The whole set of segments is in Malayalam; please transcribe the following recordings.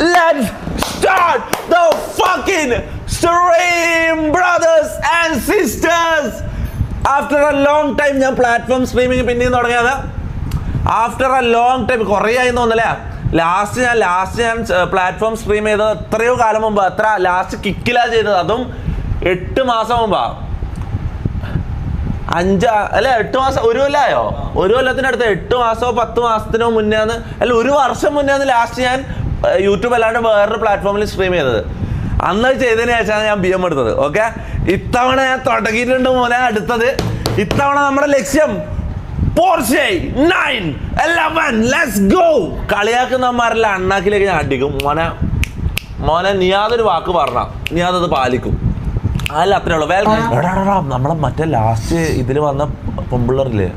Let's start the fucking stream, brothers and sisters. After a long time ഞാൻ പ്ലാറ്റ്ഫോം സ്ട്രീമിങ് പിന്നെയും തുടങ്ങിയത്. ആഫ്റ്റർ എ ലോങ് ടൈം കുറേ ആയി തോന്നല്ലേ. ലാസ്റ്റ് ഞാൻ പ്ലാറ്റ്ഫോം സ്ട്രീം ചെയ്തത് എത്രയോ കാലം മുമ്പ്. ലാസ്റ്റ് കിക്കിലാണ് ചെയ്തത്, അതും 8 മാസം മുമ്പാ. 8 മാസം, 1 കൊല്ലമായോ? 1 കൊല്ലത്തിനടുത്ത് 8 മാസമോ 10 മാസത്തിനോ മുന്നേന്ന്, 1 വർഷം മുന്നേന്ന് ലാസ്റ്റ് ഞാൻ യൂട്യൂബ് അല്ലാണ്ട് വേറൊരു പ്ലാറ്റ്ഫോമിൽ സ്ട്രീം ചെയ്തത്. അന്ന് ചെയ്തതിന് ശേഷമാണ് ഞാൻ BM എടുത്തത്. ഓക്കെ, ഇത്തവണ ഞാൻ തുടങ്ങിയിട്ടുണ്ട് മോനെ. അടുത്തത് ഇത്തവണ നമ്മുടെ ലക്ഷ്യം Porsche 911. Let's go. കളിയാക്കുന്നമാരെല്ലാം അണ്ണാക്കിലേക്ക് ഞാൻ അടിക്കും മോനെ. നീ യാതൊരു വാക്ക് പറഞ്ഞ നീ അതത് പാലിക്കും. അല്ല, അത്രേ ഉള്ളൂ. നമ്മളെ മറ്റേ ലാസ്റ്റ് ഇതിൽ വന്ന പെമ്പിള്ളറില്ലേ,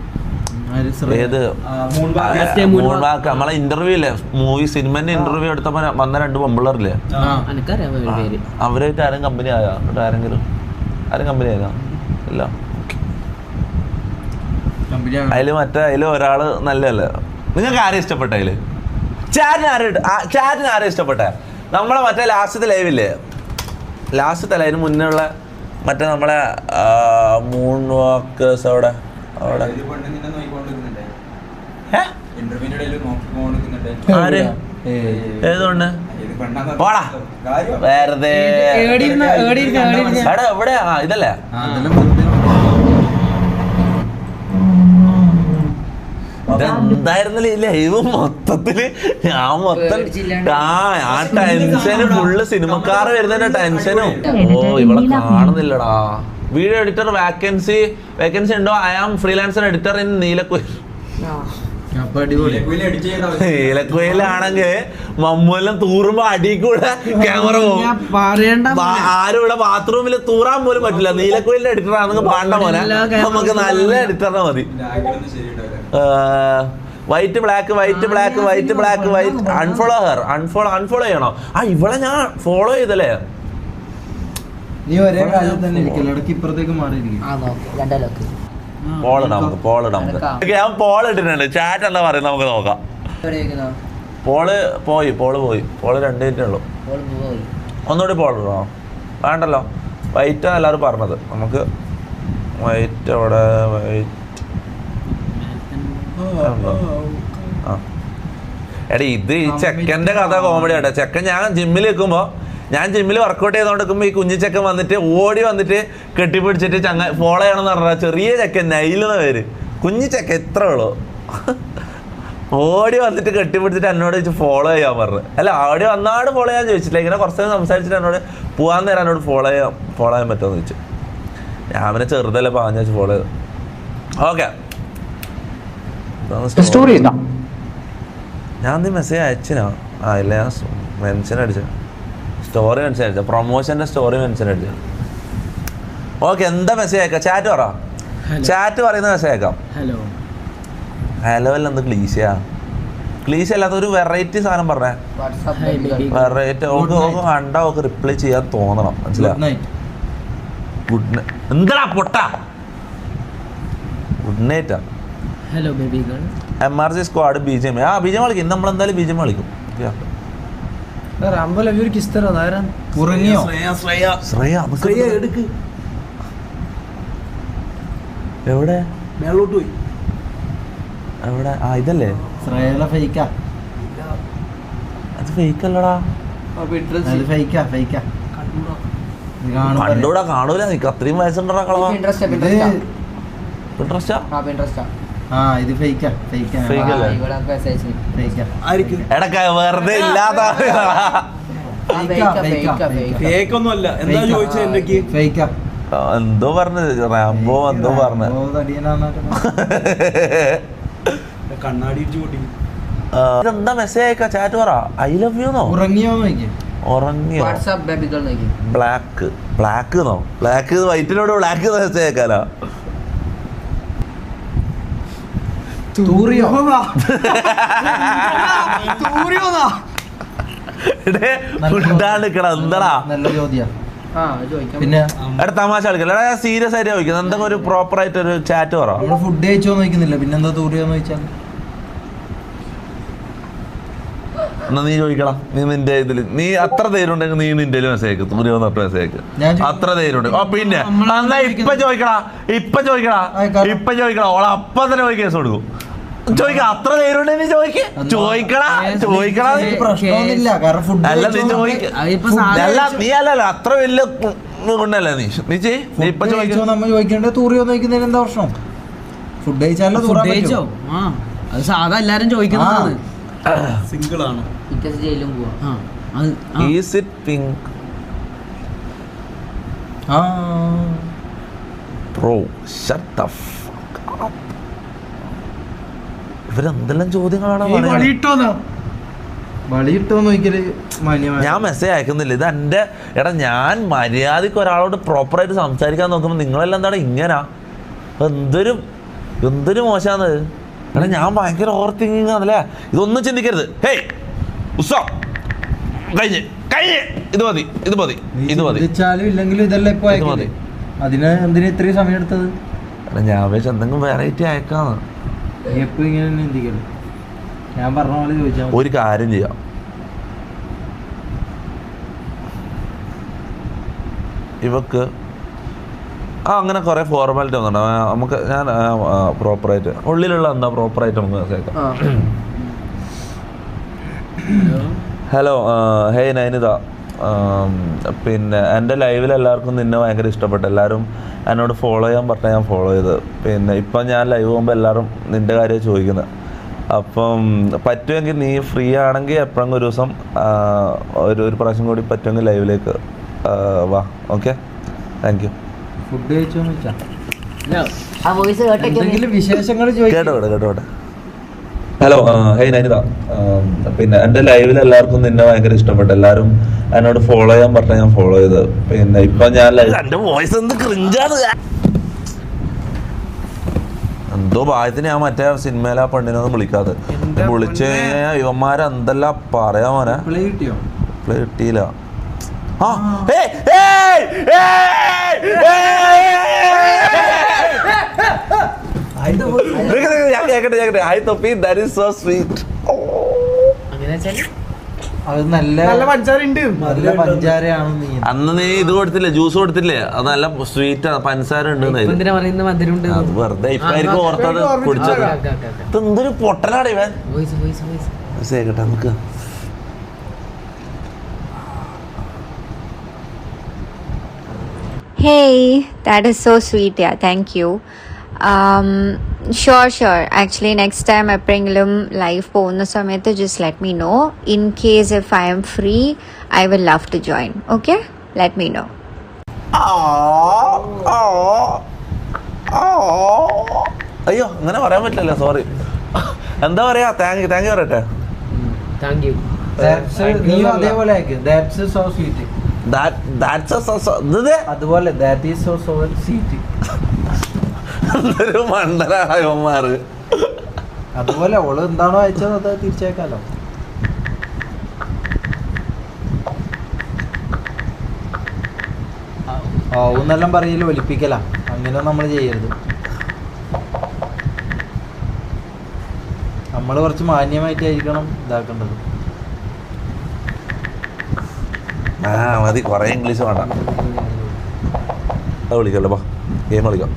ഏത് നമ്മളെ ഇന്റർവ്യൂ ഇല്ലേ, സിനിമന്റെ ഇന്റർവ്യൂ എടുത്തപ്പോ വന്ന 2 പെമ്പിള്ളറില്ലേ, അവരായിട്ട് ആരും കമ്പനി ആയോ? ആരും കമ്പനി ആയോ? ഇല്ല. അതില് ഒരാള് നല്ലല്ലേ. നിങ്ങൾക്ക് ആരെയും ഇഷ്ടപ്പെട്ട? അതില് ചാറ്റിന് ആരെയും ഇഷ്ടപ്പെട്ട? നമ്മളെ മറ്റേ ലാസ്റ്റത്തെ ലൈവില്ലേ, ലാസ്റ്റത്തെ ലൈവിന് മുന്നേ ഉള്ള മറ്റേ നമ്മളെ മൂൺ വാക്കേഴ്സ് അവിടെ ആര് ഏതുകൊണ്ട് പോടാ വെറുതെ എവിടെ ഇതല്ലേ ഇതെന്തായിരുന്നല്ലേ ലൈവ് മൊത്തത്തില്. ഞാൻ ആ ടെൻഷന് ഫുള്ള് സിനിമക്കാർ വരുന്നതിന്റെ ടെൻഷനും. ഓ ഇവിടെ കാണുന്നില്ലടാ. വീഡിയോ എഡിറ്റർ വേക്കൻസി ഉണ്ടോ? I am freelancer editor in Neelakuyil. നീലക്കുയിലാണെങ്കിൽ മമ്മൂല്ലാം തൂറുമ്പോ അടി കൂടെ ക്യാമറ പോകും. ആരും ഇവിടെ ബാത്റൂമിൽ തൂറാൻ പോലും പറ്റില്ല. നീലക്കുയിലിന്റെ എഡിറ്റർ ആണെങ്കിൽ പാണ്ട പോലെ നമുക്ക് നല്ല എഡിറ്ററിനെ മതി. വൈറ്റ് ബ്ലാക്ക് അൺഫോളോ ചെയ്യണോ? ഇവളെ ഞാൻ ഫോളോ ചെയ്തല്ലേ. ഞാൻ പോൾ ഇട്ടിട്ടുണ്ട്. ചാറ്റ് എന്താ പറയുന്നത് നമുക്ക് നോക്കാം. പോള് പോയി 2 മിനിറ്റേ ഉള്ളൂ. ഒന്നുകൂടി പോളിടണോ? വേണ്ടല്ലോ. വൈറ്റാ എല്ലാവരും പറഞ്ഞത്. നമുക്ക് വൈറ്റ് അവിടെ എടാ ഇത് ഈ ചെക്കൻ്റെ കഥ കോമഡി ആട്ടെ. ചെക്കൻ ഞാൻ ജിമ്മിൽ വർക്കൗട്ട് ചെയ്തോണ്ടിരിക്കുമ്പോ ഈ കുഞ്ഞു ചെക്കൻ വന്നിട്ട് ഓടി വന്നിട്ട് കെട്ടിപ്പിടിച്ചിട്ട് ഫോളോ ചെയ്യണമെന്ന് പറഞ്ഞാൽ ചെറിയ ചെക്കൻ നൈലെന്ന പേര്, കുഞ്ഞു ചെക്കൻ ഇത്ര ഉള്ളൂ. ഓടി വന്നിട്ട് കെട്ടിപ്പിടിച്ചിട്ട് എന്നോട് ചോദിച്ചു ഫോളോ ചെയ്യാൻ പറഞ്ഞു. അല്ല, ഓടി വന്നാട് ഫോളോ ചെയ്യാൻ ചോദിച്ചില്ല. ഇങ്ങനെ കുറച്ച് നേരം സംസാരിച്ചിട്ട് എന്നോട് പോകാൻ നേരം എന്നോട് ഫോളോ ചെയ്യാൻ പറ്റുമെന്ന് ചോദിച്ചു. ഞാൻ അവനെ ചെറുതല്ലേ പറഞ്ഞു വെച്ച് ഫോളോ ചെയ്തു. ഓക്കെ, ഞാൻ നീ മെസ്സേജ് അയച്ചിനാ? ഇല്ല, ഞാൻ മെൻഷൻ അടിച്ച സ്റ്റോറി മെൻഷൻ അടിച്ച പ്രൊമോഷൻ്റെ സ്റ്റോറി മെൻഷൻ അടിച്ച. ഓക്കെ, എന്താ മെസ്സേജ് അയക്കാം? ചാറ്റ് പറയുന്ന മെസ്സേജ് അയക്കാം. ഹലോ അല്ല, എന്ത് ക്ലീശ അല്ലാത്ത ഒരു വെറൈറ്റി സാധനം പറഞ്ഞേ. വെറൈറ്റി കണ്ടാ ഓക്ക് റിപ്ലൈ ചെയ്യാൻ തോന്നണം. മനസ്സിലായി? Good night. എന്താ പൊട്ട ഗുഡ് നൈറ്റാ. Hello baby girl. MRC squad BGM. BGM കളിക്കും. ഇന്ന് നമ്മളെന്തായാലും BGM കളിക്കും. എവിടെ മേളോട്ട് പോയി? എവിടെ? ഇതല്ലേ അത് ഫേക്ക് അല്ലടാ. കണ്ടൂടാ, കാണൂല. നിനക്ക് അത്രയും വയസ്സുണ്ടാ കളവാ. എടക്ക വെറുതെ ഇല്ലാത്ത എന്തോ പറഞ്ഞ റാംബോ എന്തോ പറഞ്ഞ എന്താ മെസ്സേജ് അയക്കാ? ചാറ്റ് പറ. I love you no? ഉറങ്ങിയോ? Black no? ബ്ലാക്ക് വൈറ്റിനോട് ബ്ലാക്ക് മെസ്സേജ് അയക്കാലോ? എന്താടാ പിന്നെ തമാശ കളിക്കല്ല, സീരിയസ് ആയിട്ട് ചോദിക്കുന്നത്. എന്തെങ്കിലും ഒരു പ്രോപ്പർ ആയിട്ട് ഒരു ചാറ്റ് പറ. ഫുഡ് കഴിച്ചോന്ന് ചോദിക്കുന്നില്ല, പിന്നെന്താ തൂറിയോന്ന് ചോദിച്ചാൽ എന്നാ നീ ചോദിക്കണം. നീ നിന്റെ ഇതിൽ നീ അത്ര ധൈര്യമുണ്ടെങ്കിൽ നീ നിന്റെ മെസ്സേജ് മുറിയോ തൊട്ട് മെസ്സേജ് അത്ര ധൈര്യമുണ്ട്. ഓ പിന്നെ എന്നാ ഇപ്പൊ ചോദിക്കടാ ഓളെ അപ്പൊ തന്നെ പോയി കേസ് കൊടുക്കും. ചോദിക്ക അത്ര ധൈര്യമുണ്ടെങ്കിൽ ചോദിക്കടാ. അല്ല നീ അല്ല നീ അല്ലല്ലോ അത്ര വലിയ കൊണ്ടല്ലേ നീ ഇപ്പൊ ചോദിക്കേണ്ടത് തൂറിയോ നോക്കുന്നതിന് എന്താ പ്രശ്നം? ഫുഡ് കഴിച്ചാലോ അത് സാധാ എല്ലാരും ചോദിക്കുന്നത്. സിംഗിൾ ആണ്. ജയിലും പോവാ. ഇവരെന്തെല്ലാം ചോദ്യങ്ങളാണ്. ഞാൻ മെസ്സേജ് അയക്കുന്നില്ല. ഇത് എന്റെ എടാ ഞാൻ മര്യാദക്ക് ഒരാളോട് പ്രോപ്പറായിട്ട് സംസാരിക്കാൻ നോക്കുമ്പോൾ നിങ്ങളെല്ലാം എന്താണ് ഇങ്ങനാ? എന്തൊരു മോശാന്ന്. എടാ ഞാൻ ഭയങ്കര ഓവർ തിങ്കിങ് ആണല്ലേ. ഇതൊന്നും ചിന്തിക്കരുത്. ഹേയ് ഉത്സവം കഴിഞ്ഞ് ഇത് മതി ഇല്ലെങ്കിലും ഇതെല്ലാം ഇപ്പൊ അതിന് എന്തിനാ ഇത്രയും സമയം എടുത്തത്? എടാ ഞാൻ വെച്ച് എന്തെങ്കിലും വെറൈറ്റി അയക്കാന്ന്. എപ്പോ ഇങ്ങനെ ചിന്തിക്കണം. ഞാൻ പറഞ്ഞ പോലെ ചോദിച്ചാൽ ഒരു കാര്യം ചെയ്യാം. ഇവക്ക് അങ്ങനെ കുറെ ഫോർമാലിറ്റി ഒന്നുണ്ട്. നമുക്ക് ഞാൻ പ്രോപ്പറായിട്ട് ഉള്ളിലുള്ള എന്താ പ്രോപ്പറായിട്ട് നമുക്ക് കേൾക്കാം. ഹലോ ഹേയ് നൈനിത, പിന്നെ എൻ്റെ ലൈവിൽ എല്ലാവർക്കും നിന്നെ ഭയങ്കര ഇഷ്ടപ്പെട്ടു. എല്ലാവരും എന്നോട് ഫോളോ ചെയ്യാൻ പറഞ്ഞാൽ ഞാൻ ഫോളോ ചെയ്ത്. പിന്നെ ഇപ്പം ഞാൻ ലൈവ് പോകുമ്പോൾ എല്ലാവരും നിൻ്റെ കാര്യം ചോദിക്കുന്നത്. അപ്പം പറ്റുമെങ്കിൽ നീ ഫ്രീ ആണെങ്കിൽ എപ്പോഴെങ്കിലും ഒരു ദിവസം ഒരു പ്രാവശ്യം കൂടി പറ്റുമെങ്കിൽ ലൈവിലേക്ക് വാ. Okay, thank you. ഫുഡ് കഴിച്ചോന്ന് വെച്ചാ വിശേഷങ്ങൾ കേട്ടോട്ടെ. ഹലോ ഹേയ് നൈനിത, പിന്നെ എൻ്റെ ലൈവിൽ എല്ലാവർക്കും നിന്നെ ഭയങ്കര ഇഷ്ടപ്പെട്ടു. എല്ലാവരും എന്നോട് ഫോളോ ചെയ്യാൻ പറഞ്ഞാൽ ഞാൻ ഫോളോ ചെയ്ത്. പിന്നെ ഇപ്പം ഞാൻ എൻ്റെ വോയിസ് എന്ത് ക്രിഞ്ചാണ്. എന്തോ ഭാഗ്യത്തിന് ഞാൻ മറ്റേ സിനിമയിലെ ആ പെണ്ണിനൊന്നും വിളിക്കാതെ വിളിച്ചു കഴിഞ്ഞാൽ ഇവന്മാരെന്തെല്ലാം പറയാ മോനെ. പ്ലേ കിട്ടിയില്ല. ഞാൻ കേക്കട്ടെ. ഹായ് തൊപ്പി, ദാറ്റ് ഈസ് സോ സ്വീറ്റ്. അത് നല്ല പഞ്ചാരയാണ്. അന്ന് നീ ഇത് കൊടുത്തില്ലേ, ജ്യൂസ് കൊടുത്തില്ലേ? അത് നല്ല സ്വീറ്റ് ആണ്, പഞ്ചസാര ഉണ്ട്. വെറുതെ ഇപ്പായിരിക്കും ഓർത്തത് കുടിച്ചത്. ഇതെന്തൊരു പൊട്ടലാണ് ഇവൻ. കേട്ടെ നമുക്ക് Hey, that is so sweet. Yeah, thank you. Sure. Actually, next time എപ്പോഴെങ്കിലും ലൈവ് പോകുന്ന സമയത്ത് just let me know. In case if I am free, I will love to join. Okay? Let me know. അയ്യോ അങ്ങനെ പറയാൻ പറ്റില്ലല്ലോ, സോറി. എന്താ പറയാ? താങ്ക് യു പറയട്ടെ. അതേപോലെ എന്തൊരു മണ്ടനായവന്മാര്. അതുപോലെ ഓള് എന്താണോ അയച്ചത് അത് തിരിച്ചേക്കാലോ. ഓന്നെല്ലാം പറയല് ഒലിപ്പിക്കല. അങ്ങനെ നമ്മൾ ചെയ്യരുത്. നമ്മൾ കുറച്ച് മാന്യമായിട്ടായിരിക്കണം ഇതാക്കേണ്ടത്. മതി, കൊറേ ഇംഗ്ലീഷ് വേണ്ട. അത് വിളിക്കല്ലോ, ബാ ഗെയിം കളിക്കാം.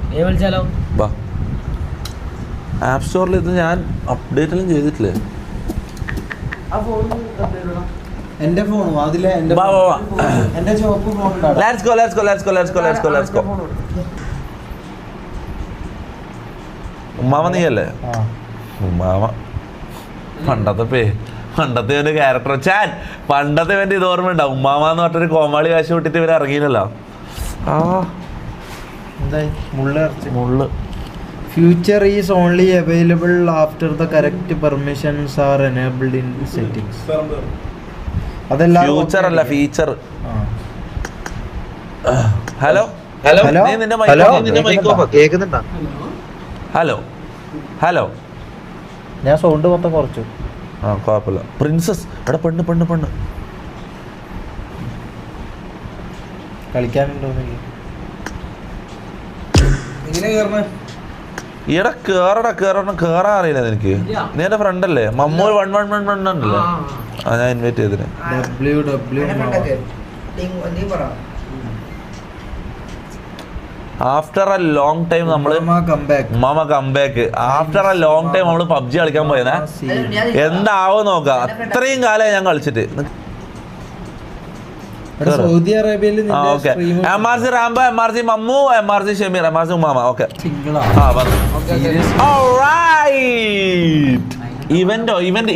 ബാ ആപ്പ് സ്റ്റോറിൽ ഇത് ഞാൻ അപ്ഡേറ്റ് എല്ലാം ചെയ്തിട്ടില്ലേ? എന്റെ ഫോണും അതിലെ എന്റെ ഷോപ്പ് ഫോൺ. Let's go. ഉമ്മാമ നീയല്ലേ? ഉമ്മാമ പണ്ടത്തെ ക്യാരക്ടർ ചാൻ പണ്ടത്തെ ഇവന്റെ ഇത് ഓർമ്മ ഉണ്ടാവും. ഉമ്മാമ എന്ന് പറഞ്ഞൊരു കോമാളി കാശ് വിട്ടിട്ട് ഇവർ ഇറങ്ങിയില്ലല്ലോ. മുള്ള് future is only available after the correct permissions are enabled in settings. അതെല്ലാം ഫ്യൂച്ചർ അല്ല, ഫീച്ചർ. ഹലോ ഹലോ ഞാൻ സൗണ്ട് മൊത്തം കുറച്ചു. കുഴപ്പമില്ല. പ്രിൻസസ് എടാ, പെണ്ണ് കളിക്കാനുണ്ടോ? ഈടെ കേറാൻ അറിയില്ല എനിക്ക്. നീ എന്റെ ഫ്രണ്ട് അല്ലേ? മമ്മൂ 111 ഉണ്ടല്ലേ? ആ ഞാൻ ഇൻവൈറ്റ് ചെയ്തിന്. ആഫ്റ്റർ എ ലോങ് ടൈം നമ്മള് ഉമ്മാമ comeback. After a long time നമ്മള് PUBG കളിക്കാൻ പോയതാ. എന്താവോ നോക്കാം. അത്രയും കാലമായി ഞാൻ കളിച്ചിട്ട്. സൗദി അറേബ്യയിൽ MRC Rambo, MRC Mammu, MRC Shameer, MRC ഉമ്മാമ. ഓക്കെ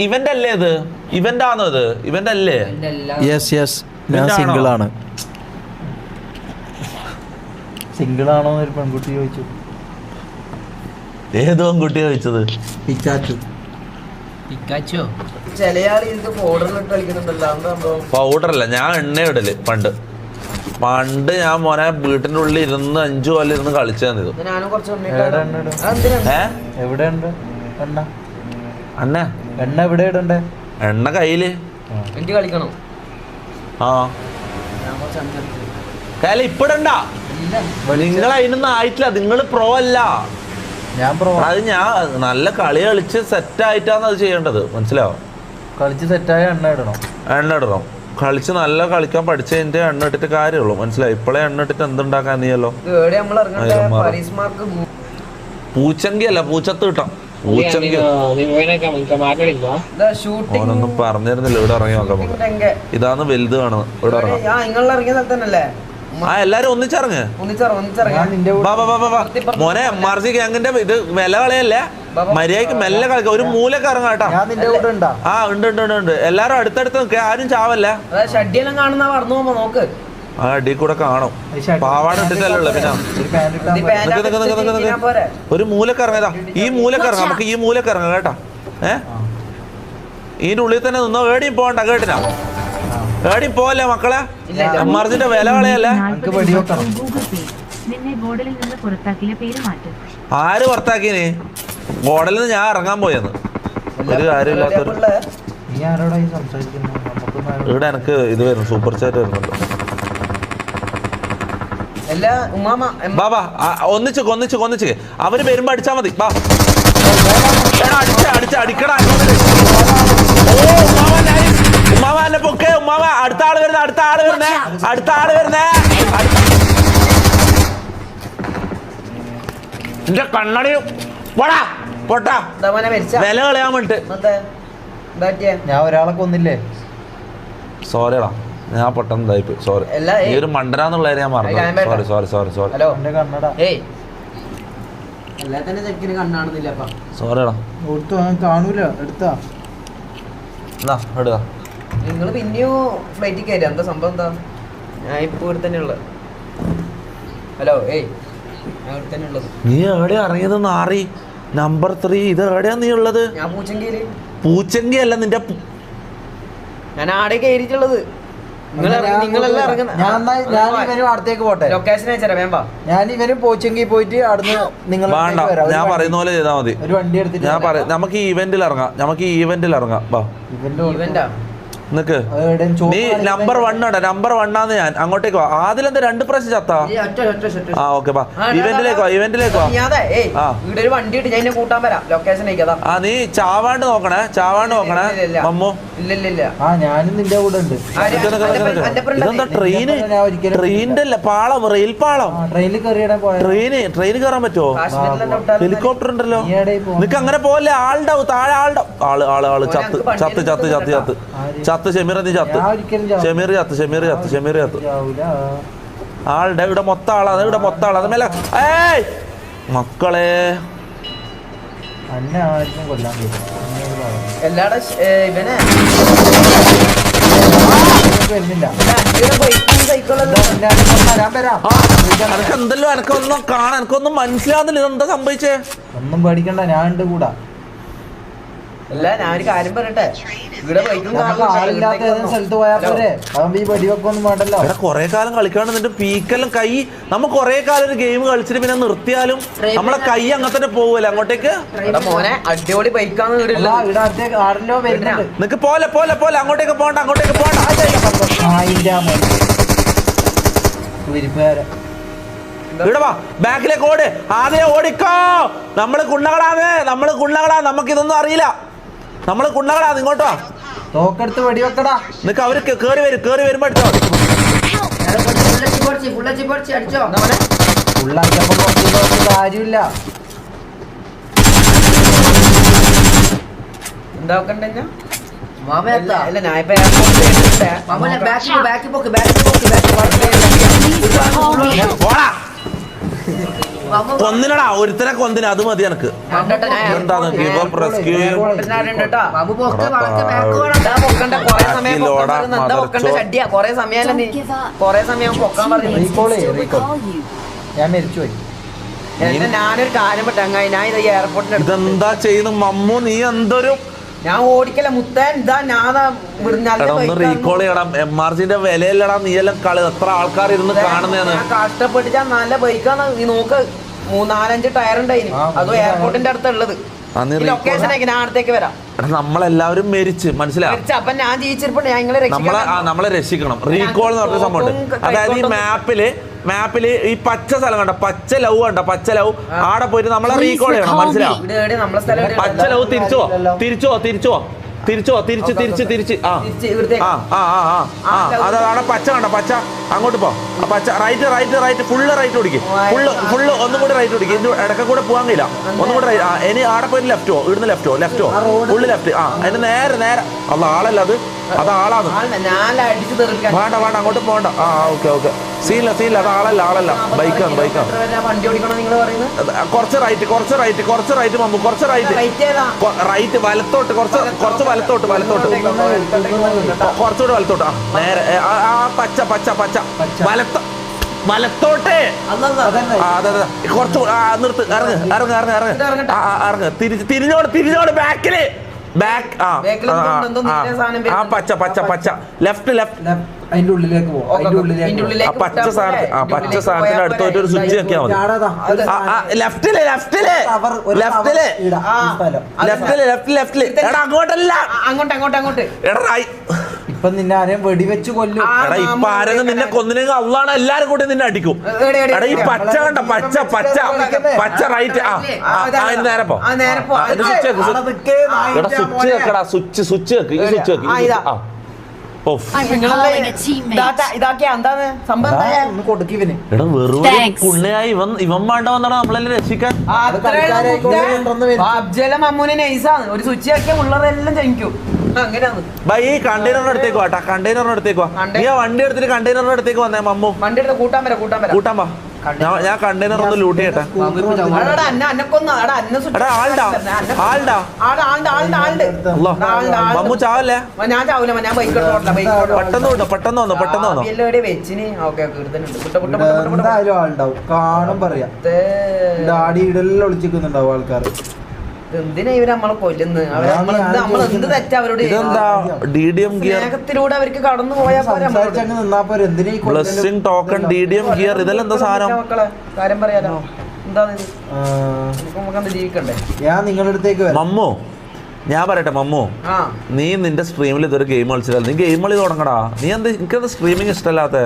ഇവന്റ് അല്ലേ ഇത്? ഇവന്റ് ആണോ ഇത്? ഇവന്റ് അല്ലേ? ഞാൻ സിംഗിൾ ആണ്. സിംഗിൾ ആണോ ഒരു പെൺകുട്ടി ചോദിച്ചു. ഏതോ പെൺകുട്ടി ചോദിച്ചത്? പിക്കാച്ചു. പൗഡർ അല്ല, ഞാൻ എണ്ണ ഇടല്. പണ്ട് ഞാൻ മോനെ വീട്ടിന്റെ ഉള്ളിൽ ഇരുന്ന് 5 കൊല്ലം ഇരുന്ന് കളിച്ചു തന്നത്. എവിടെ ഉണ്ട് എണ്ണ? എണ്ണ എവിടെ ഇടണ്ടേ? എണ്ണ കയ്യില്. കളിക്കണം. ആ കയ്യില് ഇപ്പടണ്ട. നിങ്ങൾ അതിനൊന്നും ആയിട്ടില്ല. നിങ്ങൾ പ്രോ അല്ല. ഞാൻ പ്രോ. അത് ഞാൻ നല്ല കളി കളിച്ച് സെറ്റ് ആയിട്ടാണ് അത് ചെയ്യേണ്ടത്. മനസ്സിലാവും? കളിച്ച് സെറ്റായ എണ്ണ ഇടണം. കളിച്ച് നല്ല കളിക്കാൻ പഠിച്ച കഴിഞ്ഞിട്ട് എണ്ണ ഇട്ടിട്ട് കാര്യമുള്ളൂ. മനസ്സിലായി? ഇപ്പോഴേ എണ്ണ ഇട്ടിട്ട് എന്തുണ്ടാക്കാൻ നീയല്ലോ. പൂച്ചങ്കി അല്ല, പൂച്ചത്ത് കിട്ടാം. പൂച്ചങ്കി ഓനൊന്നും പറഞ്ഞിരുന്നില്ല. ഇവിടെ ഇറങ്ങി നോക്കാം നമുക്ക്. ഇതാണ് വലുത് കാണുന്നത്. ഇവിടെ ഇറങ്ങാം. ആ എല്ലാരും ഒന്നിച്ചിറങ്ങ്. മോനെ MRC ഗ്യാങ്ങിന്റെ ഇത് വില കളയല്ലേ. മര്യാദക്ക് മെല്ലെ കളിക്ക. ഒരു മൂലക്ക് ഇറങ്ങാം കേട്ടാ. ആ ഉണ്ട്. എല്ലാരും അടുത്തടുത്ത് നിൽക്കുക. ആരും ചാവല്ല. ആ അടി കൂടെ കാണും. പാവാട ഇട്ടിട്ടല്ലോ. പിന്നെ ഒരു മൂലക്ക് ഇറങ്ങാ. ഈ മൂലക്ക് ഇറങ്ങാം. നമുക്ക് ഈ മൂലക്ക് ഇറങ്ങാം കേട്ടാ. ഇതിന്റെ ഉള്ളിൽ തന്നെ നിന്നോ. ഏടിയും പോകണ്ട കേട്ടിനാ. ഏടിയും പോവല്ലേ മക്കളെ. MRCന്റെ വില കളയല്ലേ. ആര് പുറത്താക്കിന്? മോഡലിൽ നിന്ന് ഞാൻ ഇറങ്ങാൻ പോയെന്ന്. ഒരു കാര്യമില്ലാത്തൊരു. ഇവിടെ എനിക്ക് ഇത് വരുന്നു. സൂപ്പർ ചാറ്റ് വരുന്നുണ്ട്. ബാബാ ഒന്നിച്ച് അവര് വരുമ്പോ അടിച്ചാ മതി. ബാ അടിക്കടാ. ഉമ്മാമ എന്നെ പൊക്കെ. ഉമ്മാമ അടുത്ത ആള് വരുന്നേ. എന്റെ കണ്ണടിയും പൊട്ടാ വില കളയാൻ വേണ്ടിട്ട്. ഞാൻ ഒരാളെ കൊന്നില്ലേ? സോറിടാ, ഞാൻ പെട്ടെന്ന് ഇതായിപ്പോയി. സോറി. ഈ ഒരു മണ്ടനാന്നുള്ള ഞാൻ മറന്നു. സോറി. സോറിടാ. കാണൂല. എടുത്താ എടുത്താ. നിങ്ങള് പിന്നെയോ ഫ്ലൈറ്റിൽ കയറി. എന്താ സംഭവം? എന്താ? ഞാൻ ഇപ്പൊ ഇവിടെ തന്നെ ഉള്ളത്. ഹലോ ഞാൻ ഇവിടെ തന്നെ ഉള്ളത്. നീ എവിടെയാ ഇറങ്ങിയത്? നാറി നമ്പർ 3. ഇത് എവിടെയാ നീ ഉള്ളത്? ഞാൻ പൂച്ചങ്കി അല്ല നിന്റെ. ഞാൻ ആടെ കയറിയിട്ടുള്ളത്. അടുത്തേക്ക് പോട്ടെ. ലൊക്കേഷൻ അയച്ചാ വേമ്പ. ഞാൻ ഇവനും പോച്ചെങ്കിൽ പോയിട്ട് അവിടുന്ന് നിങ്ങൾ ഞാൻ പറയുന്ന പോലെ ചെയ്താൽ മതി. ഒരു വണ്ടി എടുത്തിട്ട് ഞാൻ പറയാം. നമുക്ക് ഈ ഇവന്റിൽ ഇറങ്ങാം. വാ ഇവന്റാ നിക്ക്. നീ നമ്പർ 1 നമ്പർ 1 ആന്ന്. ഞാൻ അങ്ങോട്ടേക്ക് വാ. ആദ്യം 2 പ്രാവശ്യം ചത്താ. ആ ഓക്കെ വാ. ഇവന്റിലേക്ക് വാ. ഇവിടെ ഒരു വണ്ടി ഇട്ട് ഞാൻ കൂട്ടാൻ വരാം. ലൊക്കേഷൻ അയക്കാ. ആ നീ ചാവാണ്ട് നോക്കണേ. മമ്മു. ഇല്ല. ആ ഞാനും നിന്റെ കൂടെ ഉണ്ട്. ഇതെന്താ ട്രെയിനിന്റെ അല്ല, പാളം, റെയിൽ പാളം. ട്രെയിനിൽ ട്രെയിൻ കയറാൻ പറ്റുമോ? ഹെലികോപ്റ്റർ ഉണ്ടല്ലോ. നിനക്ക് അങ്ങനെ പോലെ. ആളുണ്ടാവും താഴെ. ആള് ചത്ത്. ഷമീർ ചത്ത്. ആളുടെ ഇവിടെ മൊത്തം ആളാണ്. മേലെ മക്കളെ കൊല്ലാൻ എല്ലാടെ ഇവനെ എന്തല്ലോ എനക്കൊന്നും കാണാൻ, എനിക്കൊന്നും മനസ്സിലാവുന്നില്ല. ഇതെന്താ സംഭവിച്ചേ? ഒന്നും പേടിക്കണ്ട, ഞാൻ ഉണ്ട് കൂടാ. അല്ല ഞാനൊരു കാര്യം പറയട്ടെ. ഇവിടെ ആളില്ലാത്ത സ്ഥലത്ത് പോയാൽ പോരെ. അതാകുമ്പോ ഈ വെടിവെക്കൊന്നും വേണ്ടല്ലോ. കൊറേ കാലം കളിക്കാണ്ട് നിന്റെ പീക്കെല്ലാം കൈ. നമ്മ കൊറേ കാലം ഒരു ഗെയിം കളിച്ചിട്ട് പിന്നെ നിർത്തിയാലും നമ്മളെ കൈ അങ്ങനെ തന്നെ പോവല്ലേ അങ്ങോട്ടേക്ക്. മോനെ അടിപൊളി ബൈക്കാണ്. നിനക്ക് പോലെ അങ്ങോട്ടേക്ക് പോണ്ട. ഇവിടെ വാ, ബാക്കിലേക്ക് ഓട്. ആദ്യം ഓടിക്കോ. നമ്മള് കുണ്ണകളാ, നമുക്ക് ഇതൊന്നും അറിയില്ല. നമ്മള് കുണ്ണകളാ. ഇങ്ങോട്ടോ തോക്കെടുത്ത് വെടിവെക്കടാ. നിനക്ക് അവര് കേറി വരുമ്പോ അടിച്ചോ. ഉള്ളാക്കിയപ്പോ കുറച്ച് കാര്യമില്ല. എന്താ നോക്കണ്ടേ അല്ല ഞാൻ ഇപ്പൊ പോടാ. കൊന്നിനടാ, ഒരുത്തനെ കൊന്നിന്, അത് മതി എനക്ക്. എന്താണ് കൊറേ സമയം പൊക്കാൻ പറഞ്ഞു. ഞാൻ മരിച്ചുപോയി. ഞാനൊരു കാര്യം പറ്റങ്ങായി, ഞാൻ ഇത് എയർപോർട്ടിൽ ഇതെന്താ ചെയ്യുന്നു മമ്മു? നീ എന്തൊരു ഞാൻ ഓടിക്കല മുത്താൻ ഇതാ ഞാൻ ഒന്ന് റീകോൾ ചെയ്യണം. MRGന്റെ വിലയില്ലടാ. നീ എല്ലാം കളി എത്ര ആൾക്കാർ ഇരുന്ന് കാണുന്നതാണ്. കഷ്ടപ്പെട്ടിട്ടാ നല്ല ബൈക്കാണ്. നീ നോക്ക് 3-4-5 ടയർ ഉണ്ടായിരുന്നു. അതും എയർപോർട്ടിന്റെ അടുത്തുള്ളത്. ലൊക്കേഷൻ ഞാൻ അടുത്തേക്ക് വരാം. നമ്മളെല്ലാവരും മരിച്ച് മനസ്സിലാവും. അപ്പൊ ഞാൻ ജീവിച്ചിരിപ്പുണ്ട്. ഞാൻ നമ്മളെ രക്ഷിക്കണം. റീകോൾ എന്ന് പറഞ്ഞ സംഭവം ഉണ്ട്. അതായത് ഈ മാപ്പില് ഈ പച്ച സ്ഥലം കണ്ട, പച്ച ലവ് കണ്ട, പച്ച ലവ് ആടെ പോയിട്ട് നമ്മളെ റീകോൾ ചെയ്യണം. മനസ്സിലാവും. പച്ച ലവ് തിരിച്ചു അതാണ് പച്ച കണ്ട, പച്ച അങ്ങോട്ട് പോ. പച്ച റൈറ്റ് ഫുള്ള് റൈറ്റ് ഓടിക്കും. ഫുള്ള് ഒന്നും കൂടി റൈറ്റ് ഓടിക്കും. ഇതിന്റെ ഇടയ്ക്ക് കൂടെ പോകാൻ കഴിയില്ല. ഒന്നും കൂടെ ഇനി ആടെ പോയിട്ട് ലെഫ്റ്റോ, ഇവിടുന്ന് ലെഫ്റ്റോ ഫുള്ള് ലെഫ്റ്റ്. അതിന് നേരെ അല്ല ആളല്ല, അത് ആളാണ്. വേണ്ട അങ്ങോട്ട് പോകണ്ട. ഓക്കെ സീനില്ല, അത് ആളല്ല, ബൈക്കാണ്. കുറച്ച് റൈറ്റ് മമ്മു, കുറച്ച് റൈറ്റ് വലത്തോട്ട്, കുറച്ച് വലത്തോട്ട് കുറച്ചുകൂടെ വലത്തോട്ട്. നേരെ പച്ച വലത്തോട്ട്. അതെ കുറച്ച് നിർത്ത്. ഇറങ്ങ് തിരിഞ്ഞോട് ബാക്കില്. പച്ച ലെഫ്റ്റ് അതിന്റെ ഉള്ളിലേക്ക് പോകും. പച്ച സാധനത്തിന്റെ അടുത്തോട്ട് ഒരു സ്വിച്ച് വെക്കാൻ മതി. ലെഫ്റ്റില് എടാ അങ്ങോട്ടല്ല, അങ്ങോട്ട് എടാ ഇപ്പൊ നിന്നെ ആരെയും വെടിവെച്ച് കൊല്ലും. എടാ ഇപ്പൊ ആരെങ്കിലും നിന്നെ കൊന്നിനെങ്കിൽ അള്ളാണ് എല്ലാരും കൂടി നിന്നെ അടിക്കും. എടാ ഈ പച്ച കണ്ട, പച്ച റൈറ്റ്. നേരെ പോ. സ്വിച്ച് വെക്കടാ, സ്വിച്ച് വെക്ക്. ഈ സ്വിച്ച് വെക്ക്. പുണ്യായി ഇവൻ വേണ്ട വന്നാണ് നമ്മളെല്ലാം രക്ഷിക്കാൻ. അമ്മൂനെ നൈസാണ്. ഒരു സ്വിച്ച് ആക്കിയാൽ ഉള്ളതെല്ലാം ജനിക്കും. അങ്ങനെയാണ്. ഈ കണ്ടെയ്നറിന്റെ അടുത്തേക്ക് വാട്ടാ, നീ വണ്ടി എടുത്തിട്ട് കണ്ടെയ്നറിന്റെ അടുത്തേക്ക് വന്നേ മമ്മു. വണ്ടി എടുത്ത് കൂട്ടാൻ വാ. ഞാൻ കണ്ടെയ്നർ ഒന്ന് ലൂട്ട് ചെയ്യട്ടെ. മമ്മു ചാവല്ലേ? ഞാൻ ചാവൂല, ഞാൻ പെട്ടെന്ന് വന്നോ. എന്തായാലും ആളുണ്ടാവും, കാണും പറയാം. ഡാഡി ഇടലെല്ലാം ഒളിച്ചിരിക്കുന്നുണ്ടാവും ആൾക്കാർ. എന്തിനാ ഇവര് നമ്മളെ കൊല്ലുന്നത്? നമ്മളെന്ത് തെറ്റാ അവരോട്? സ്നേഹത്തിലൂടെ അവർക്ക് കടന്നു പോയാൽ ബ്ലെസ്സിംഗ് ടോക്കൺ, DDM ഗിയർ, ഇതെല്ലാം എന്താ സാധനം? മക്കളെ കാര്യം പറയാലോ. എന്താ ജീവിക്കണ്ടേ? ഞാൻ നിങ്ങളുടെ അടുത്തേക്ക് മമ്മു, ഞാൻ പറയട്ടെ മമ്മു, നീ നിന്റെ സ്ട്രീമിൽ ഇതൊരു ഗെയിം കളിച്ചില്ല. നീ ഗെയിം കളി തുടങ്ങടാ. നീ എന്ത് എനിക്കത് സ്ട്രീമിങ് ഇഷ്ടമല്ലാത്ത?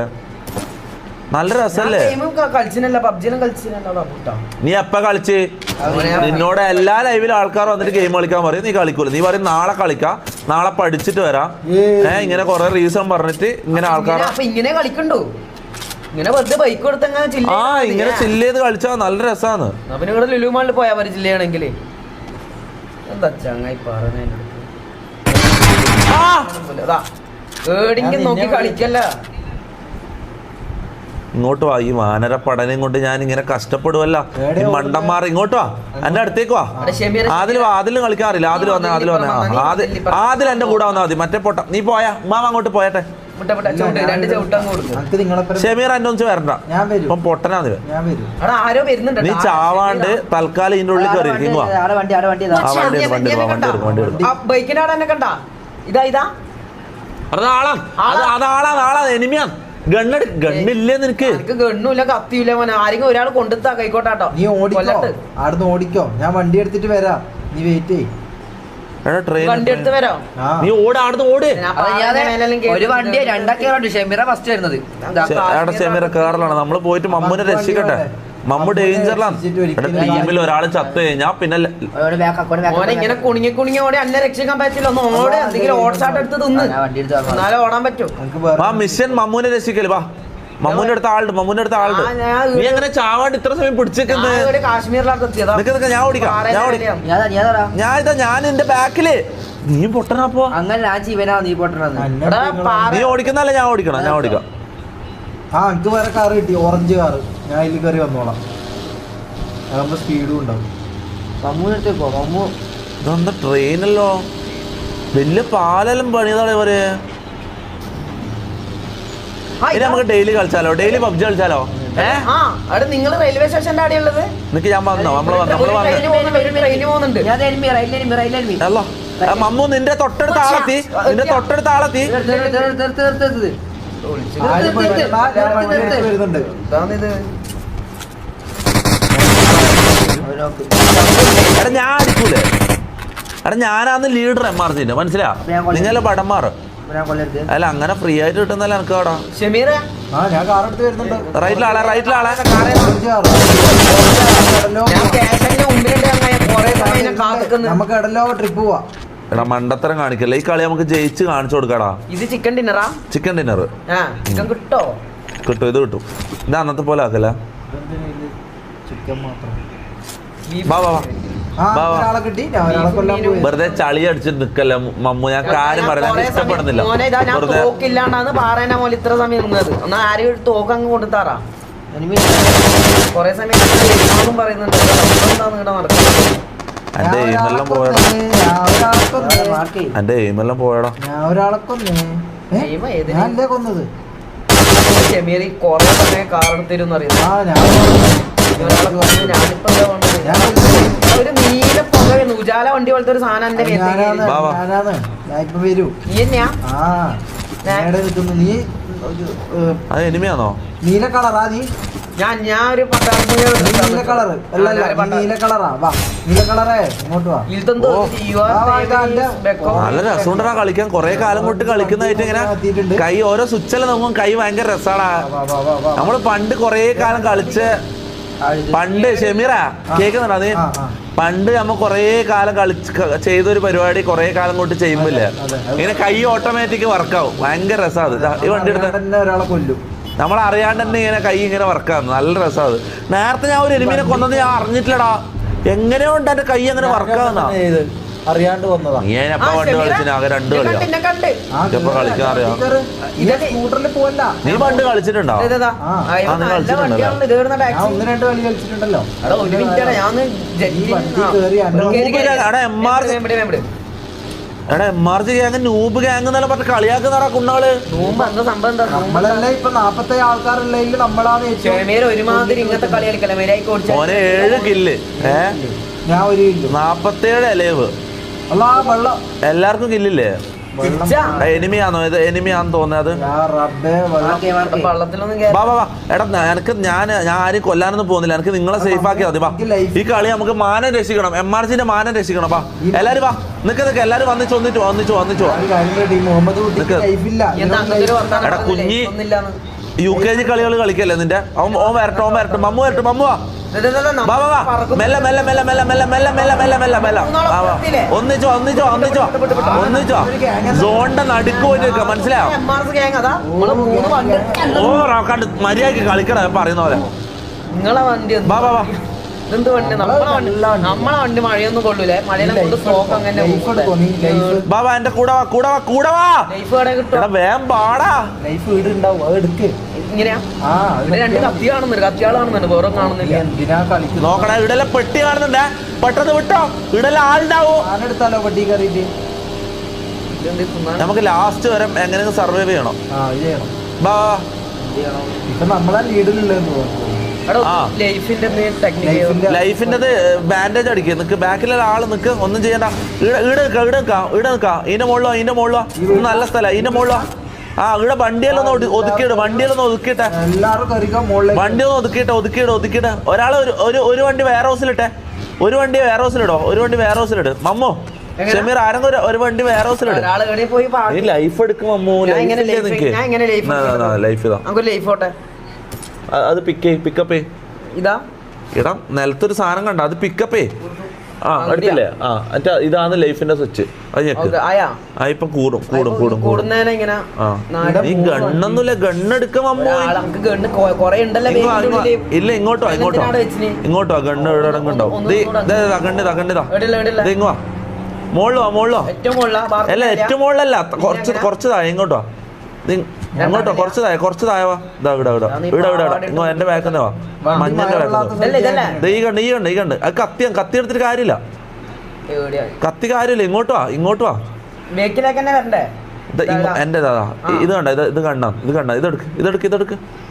നല്ല രസല്ലേ? നീ എപ്പ കളിച്ച്? നിന്നോട് എല്ലാ ലൈവിലും ആൾക്കാർ വന്നിട്ട് ഗെയിം കളിക്കാൻ പറയും, നീ കളിക്കൂല. നീ പറയും നാളെ കളിക്കാം, നാളെ പഠിച്ചിട്ട് വരാം. ഇങ്ങനെ കൊറേ റീസൺ പറഞ്ഞിട്ട് ഇങ്ങനെ ആൾക്കാർ ഇങ്ങനെ കളിക്കണ്ടോ? ഇങ്ങനെ വെറുതെ ബൈക്ക് കൊടുത്ത് ഇങ്ങനെ ചില്ല് ചെയ്ത് കളിച്ചാ നല്ല രസാണ്. പിന്നെ ഇവിടെ ലുലുമാളിൽ പോയാ മതി ചില്ലയാണെങ്കിൽ. എന്താ ചങ്ങായി പറഞ്ഞ നോക്കി കളിക്കല്ല. ഇങ്ങോട്ട് വാ. ഈ വാനര പഠനം കൊണ്ട് ഞാൻ ഇങ്ങനെ കഷ്ടപ്പെടുവല്ല. ഈ മണ്ടന്മാർ ഇങ്ങോട്ട് വാ, എന്റെ അടുത്തേക്ക് വാ. ആദിലും കളിക്കാറില്ല. ആദിൽ വന്നേ ആദിൽ എന്റെ കൂടെ വന്നാൽ മതി. മറ്റേ പൊട്ട നീ പോയാ മാമ അങ്ങോട്ട് പോയട്ടെ. ഷമീർ എന്റെ ഒന്നും വരണ്ട, ഇപ്പം പൊട്ടനാന്ന്. നീ ചാവാണ്ട് തൽക്കാലം ഇതിന്റെ ഉള്ളിൽ കയറി അതാളാ എനിമിയാണ്. ഗണ്ണില്ലേ നിനക്ക്? ഗണ്ണുമില്ല, കത്തിയില്ല. ആരെങ്കിലും ഒരാൾ കൊണ്ടുത്താ കൈക്കോട്ടാട്ടോ. നീ ഓടിക്കോ, ഞാൻ വണ്ടി എടുത്തിട്ട് വരാം. നീ വെയിറ്റ് ചെയ്യ്. വണ്ടി എടുത്ത് വരാം. നീ ഓടാടുന്ന് ഓട്. ഒരു വണ്ടി രണ്ടാക്കി ഷെമീറ ഫസ്റ്റ് വരുന്നത്. ഷെമീറ കേറലാണ്. നമ്മള് പോയിട്ട് മമ്മൂനെ രക്ഷിക്കട്ടെ. മമ്മു ഡേഞ്ചറിലാണ്. ടീമിൽ ഒരാൾ ചത്ത് കഴിഞ്ഞാ പിന്നെ ഓനെ ഇങ്ങനെ കുണുങ്ങി കുണുങ്ങി ഓടി അന്നെ രക്ഷിക്കാൻ പറ്റില്ല. ഒന്ന് ഓടി എന്തെങ്കിലും ഓട്സാട്ട് എടുത്ത് തിന്ന് എന്നാലേ ഓടാൻ പറ്റും. ആ മിഷൻ മമ്മൂനെ രക്ഷിക്കല്. വാ, മമ്മൂന്റെ അടുത്ത ആളുണ്ട്, മമ്മൂന്റെ അടുത്ത ആളുണ്ട്. നീ എങ്ങനെ ചാവാണ്ട് ഇത്ര സമയം പിടിച്ചേക്കുന്നത്? കാശ്മീരിലാണ് എത്തിയതാ. ഞാൻ ഓടിക്കാം, ഞാൻ എന്റെ ബാക്കില്. നീ പൊട്ടനാപ്പോ അങ്ങനെ ഞാൻ ജീവനാ നീ പൊട്ടണത്. നീ ഓടിക്കുന്നല്ല, ഞാൻ ഓടിക്കണം. ആ എനിക്ക് വേറെ കാറ് കിട്ടി, ഓറഞ്ച് കാറ്. ഞാൻ ഇതിൽ കയറി വന്നോളാം, അതാകുമ്പോ സ്പീഡും ഉണ്ടാവും. മമ്മൂനെടുത്തേക്കോ മമ്മൂ. ഇതൊന്ന് ട്രെയിനല്ലോ, വലിയ പാലെല്ലാം പണിയതാണ് ഇവര്. ഇനി നമുക്ക് ഡെയിലി കളിച്ചാലോ? ഡെയിലി പബ്ജി കളിച്ചാലോ? നിങ്ങൾ റെയിൽവേ സ്റ്റേഷന്റെ അവിടെ ഉള്ളത്. നിനക്ക് ഞാൻ വന്നോ? നമ്മള് പോകുന്നുണ്ട്. അല്ലോ മമ്മു, നിന്റെ തൊട്ടടുത്ത ആളെത്തി. വരുന്നുണ്ട്. എടാ ഞാൻ അടിക്കൂലേ? എടാ ഞാനാന്ന് ലീഡർ MRCന്റെ, മനസ്സിലാ? നിങ്ങളെ പടന്മാർ അല്ല അങ്ങനെ ഫ്രീ ആയിട്ട് കിട്ടുന്നല്ല എനിക്ക് അവിടെ. ഞാൻ കാറെടുത്ത് വരുന്നുണ്ട്. റൈറ്റിലാളെ നമുക്ക് ഇടലോ ട്രിപ്പ് പോവാ. എടാ മണ്ടത്തരം കാണിക്കല്ലേ, ഈ കളി നമുക്ക് ജയിച്ച് കാണിച്ചു കൊടുക്കാടാ. ഇത് ചിക്കൻ ഡിന്നറാ? ചിക്കൻ ഡിന്നർ കിട്ടോ? കിട്ടും, ഇത് കിട്ടും. ഇത് അന്നത്തെ പോലെ ആക്കല്ല. ചിക്കൻ മാത്രം. വെറുതെ ചളി അടിച്ചിട്ട് നിക്കല്ല മമ്മു. ഞാൻ കാര്യം പറയാൻ ഇഷ്ടപ്പെടുന്നില്ല. പോലെ ഇത്ര സമയം നിന്നത് എന്നാ ആരും തോക്ക് അങ്ങ് കൊണ്ടുത്താറാ. കൊറേ സമയം പറയുന്നുണ്ട്. എന്റെ എയിമെല്ലാം പോയടാ, എന്റെ എയിമെല്ലാം പോയടാ. ഞാൻ ഒരാളെ കൊന്നത്. ഷെമീർ കൊറേ സമയം കാർ എടുത്തിരുന്നു അറിയുന്നു. ഒരു നീല പുക ഉജാല വണ്ടി പോലത്തെ ഒരു സാധനം എന്റെ അത് എനിമിയാണോ? നീല കളറാ നീ? ഞാൻ ഒരു നീല കളറ് നീല കളറാ. വാ നീല കളറേ ഇങ്ങോട്ട് വാ. നല്ല രസമുണ്ടാ കളിക്കാൻ. കൊറേ കാലം കൊണ്ട് കളിക്കുന്നതായിട്ട് ഇങ്ങനെ കൈ ഓരോ സ്വിച്ചെല്ലാം നോക്കുമ്പോൾ കൈ ഭയങ്കര രസാടാ. നമ്മള് പണ്ട് കൊറേ കാലം കളിച്ച് പണ്ട് ഷെമീറ കേൾക്കുന്നുണ്ടോ നീ? പണ്ട് നമ്മ കൊറേ കാലം ചെയ്തൊരു പരിപാടി കൊറേ കാലം കൊണ്ട് ചെയ്യുമ്പില്ലേ ഇങ്ങനെ കൈ ഓട്ടോമാറ്റിക് വർക്കാവും. ഭയങ്കര രസാത്. ഈ വണ്ടി എടുത്ത ഒരാളെ കൊല്ലും. നമ്മളറിയാണ്ട് തന്നെ ഇങ്ങനെ കൈ ഇങ്ങനെ വർക്കാവുന്നു. നല്ല രസാത്. നേരത്തെ ഞാൻ ഒരു എനിമീനെ കൊന്നത് ഞാൻ അറിഞ്ഞിട്ടില്ലടാ. എങ്ങനെയോ ഉണ്ട് എന്റെ കൈ അങ്ങനെ വർക്കാവുന്ന. അറിയാണ്ട് വന്നതാ. നീ എപ്പ പണ്ട് കളിച്ചിന്? ആകെ 2 കളിയാ എപ്പ കളിക്കാൻ അറിയാം. സ്കൂട്ടറിൽ പോവല്ല. നീ പണ്ട് കളിച്ചിട്ടുണ്ടോ? ഞാൻ 1-2 കളി കളിച്ചിട്ടുണ്ടല്ലോ. എടാ MRC ഗ്യാങ് നൂബ് ഗ്യാങ് എന്നല്ല പറഞ്ഞ കളിയാക്കുന്നടാ കുണ്ണാള്. നമ്മളല്ലേ ഇപ്പൊ 47 ആൾക്കാരുള്ളതിൽ നമ്മളാണ് ഒരുമാതിരി ഇങ്ങനത്തെ കളി കളിക്കല. മോനെ 7 കില്ല്. ഞാൻ 1 കില്ല്. 47 അലേവ്. എല്ലാവർക്കും കില്ലില്ലേ? എനിമിയാണോ ഇത്? എനിമിയാന്ന് തോന്നുന്നത്. എടാ എനിക്ക് ഞാൻ ആരും കൊല്ലാനൊന്നും പോകുന്നില്ല. എനിക്ക് നിങ്ങളെ സേഫ് ആക്കിയാൽ മതി. വാ ഈ കളി നമുക്ക് മാനം രക്ഷിക്കണം. MRCന്റെ മാനം രക്ഷിക്കണം. വാ എല്ലാരും വാ. നിക്ക് എല്ലാരും വന്നിച്ചോ. എടാ കുഞ്ഞി UKG കളികൾ കളിക്കല്ലേ നിന്റെ? ഓൻ വരട്ടെ. മമ്മു വരട്ടെ. മമ്മു വാ. ഒന്നിച്ചോ സോണിന്റെ നടുക്ക് പോയിട്ട് നിൽക്കുക. മനസ്സിലായോ? കണ്ട് മര്യാദക്ക് കളിക്കണ പറയുന്ന പോലെ. നിങ്ങളെ വണ്ടി എന്ത് വണ്ടി? നമ്മളെ വണ്ടി മഴയൊന്നും കൊള്ളൂലേ. മഴയെല്ലാം കൊണ്ട് സ്റ്റോക്ക് അങ്ങനെ ബാബാ എന്റെ കൂടെ വാ. വേഗം പാടാ. ലൈഫ് വീട് ഉണ്ടാവും, അത് എടുക്ക്. ഇങ്ങനെയാ 2 കത്തി കാണുന്നുണ്ട്. വേറെ കാണുന്നില്ല. നോക്കണ ഇവിടെല്ലാം പെട്ടി കാണുന്നുണ്ടേ. പെട്ടെന്ന് വിട്ടോ. ഇവിടെല്ലാം ആളുണ്ടാവോ? എടുത്താലോ പെട്ടി കയറിയിട്ട്? നമുക്ക് ലാസ്റ്റ് വരെ എങ്ങനെയെങ്കിലും സർവൈവ് ചെയ്യണം. ബാ ഇപ്പൊ നമ്മളാ ലീഡിലുള്ളതെന്ന് തോന്നുന്നു. ലൈഫിന്റെ ബാൻഡേജ് അടിക്കുക. നിക്ക് ബാക്കിലുള്ള ആള് നിക്ക്. ഒന്നും ചെയ്യണ്ട. ഈടെ നിക്കാം. ഇതിന്റെ മുകളിലോ നല്ല സ്ഥലം. ഇതിന്റെ മുകളിലോ ഇവിടെ വണ്ടിയെല്ലാം ഒതുക്കിയിട്ട് വണ്ടി ഒന്ന് ഒതുക്കിയിട്ട് ഒരാള് ഒരു വണ്ടി വെയർ ഹൗസിലിട്ടെ. ഒരു വണ്ടി വെയർ ഹൗസിലിട്. മമ്മോ ഷമീർ ആരെങ്കിലും ഒരു വണ്ടി വെയർ ഹൗസിലിട്. നീ ലൈഫ് എടുക്കും മമ്മോ. ലൈഫ് ഇതാ. അത് പിക്കപ്പ് ഇതാ എടാ നിലത്തൊരു സാധനം കണ്ട അത് പിക്കപ്പേ ആ എടുത്തില്ലേ ആ മറ്റേ ഇതാണ് ലൈഫിന്റെ സ്വിച്ച് അത് ഞെക്ക് ആ ഇപ്പൊ കൂടും കൂടും കൂടും കൂടും ആ നീ ഗണ്ണൊന്നുമില്ല ഗണ്ണെടുക്കാം അമ്മോ ഇല്ല ഇങ്ങോട്ടോ ഇങ്ങോട്ടോ ഇങ്ങോട്ടോ ഗണ്ണ് ഇടങ്ങുണ്ടാവും ഗണ്ണിതാ ഇങ്ങോ മോളിലോ അല്ല ഏറ്റവും മുകളിലല്ല കുറച്ച് താഴെ ഇങ്ങോട്ടോ ഇങ്ങോട്ടോ കുറച്ച് താഴെ ഇതാ ഇവിടെ ഇങ്ങോ എന്റെ ബാക്കിൽ വാ മഞ്ഞന്റെ ബാക്കിൽ ഈ കണ്ട് അത് കത്തി എടുത്തിട്ട് കാര്യമില്ല ഇങ്ങോട്ട് വാ എന്റെ ഇത് കണ്ട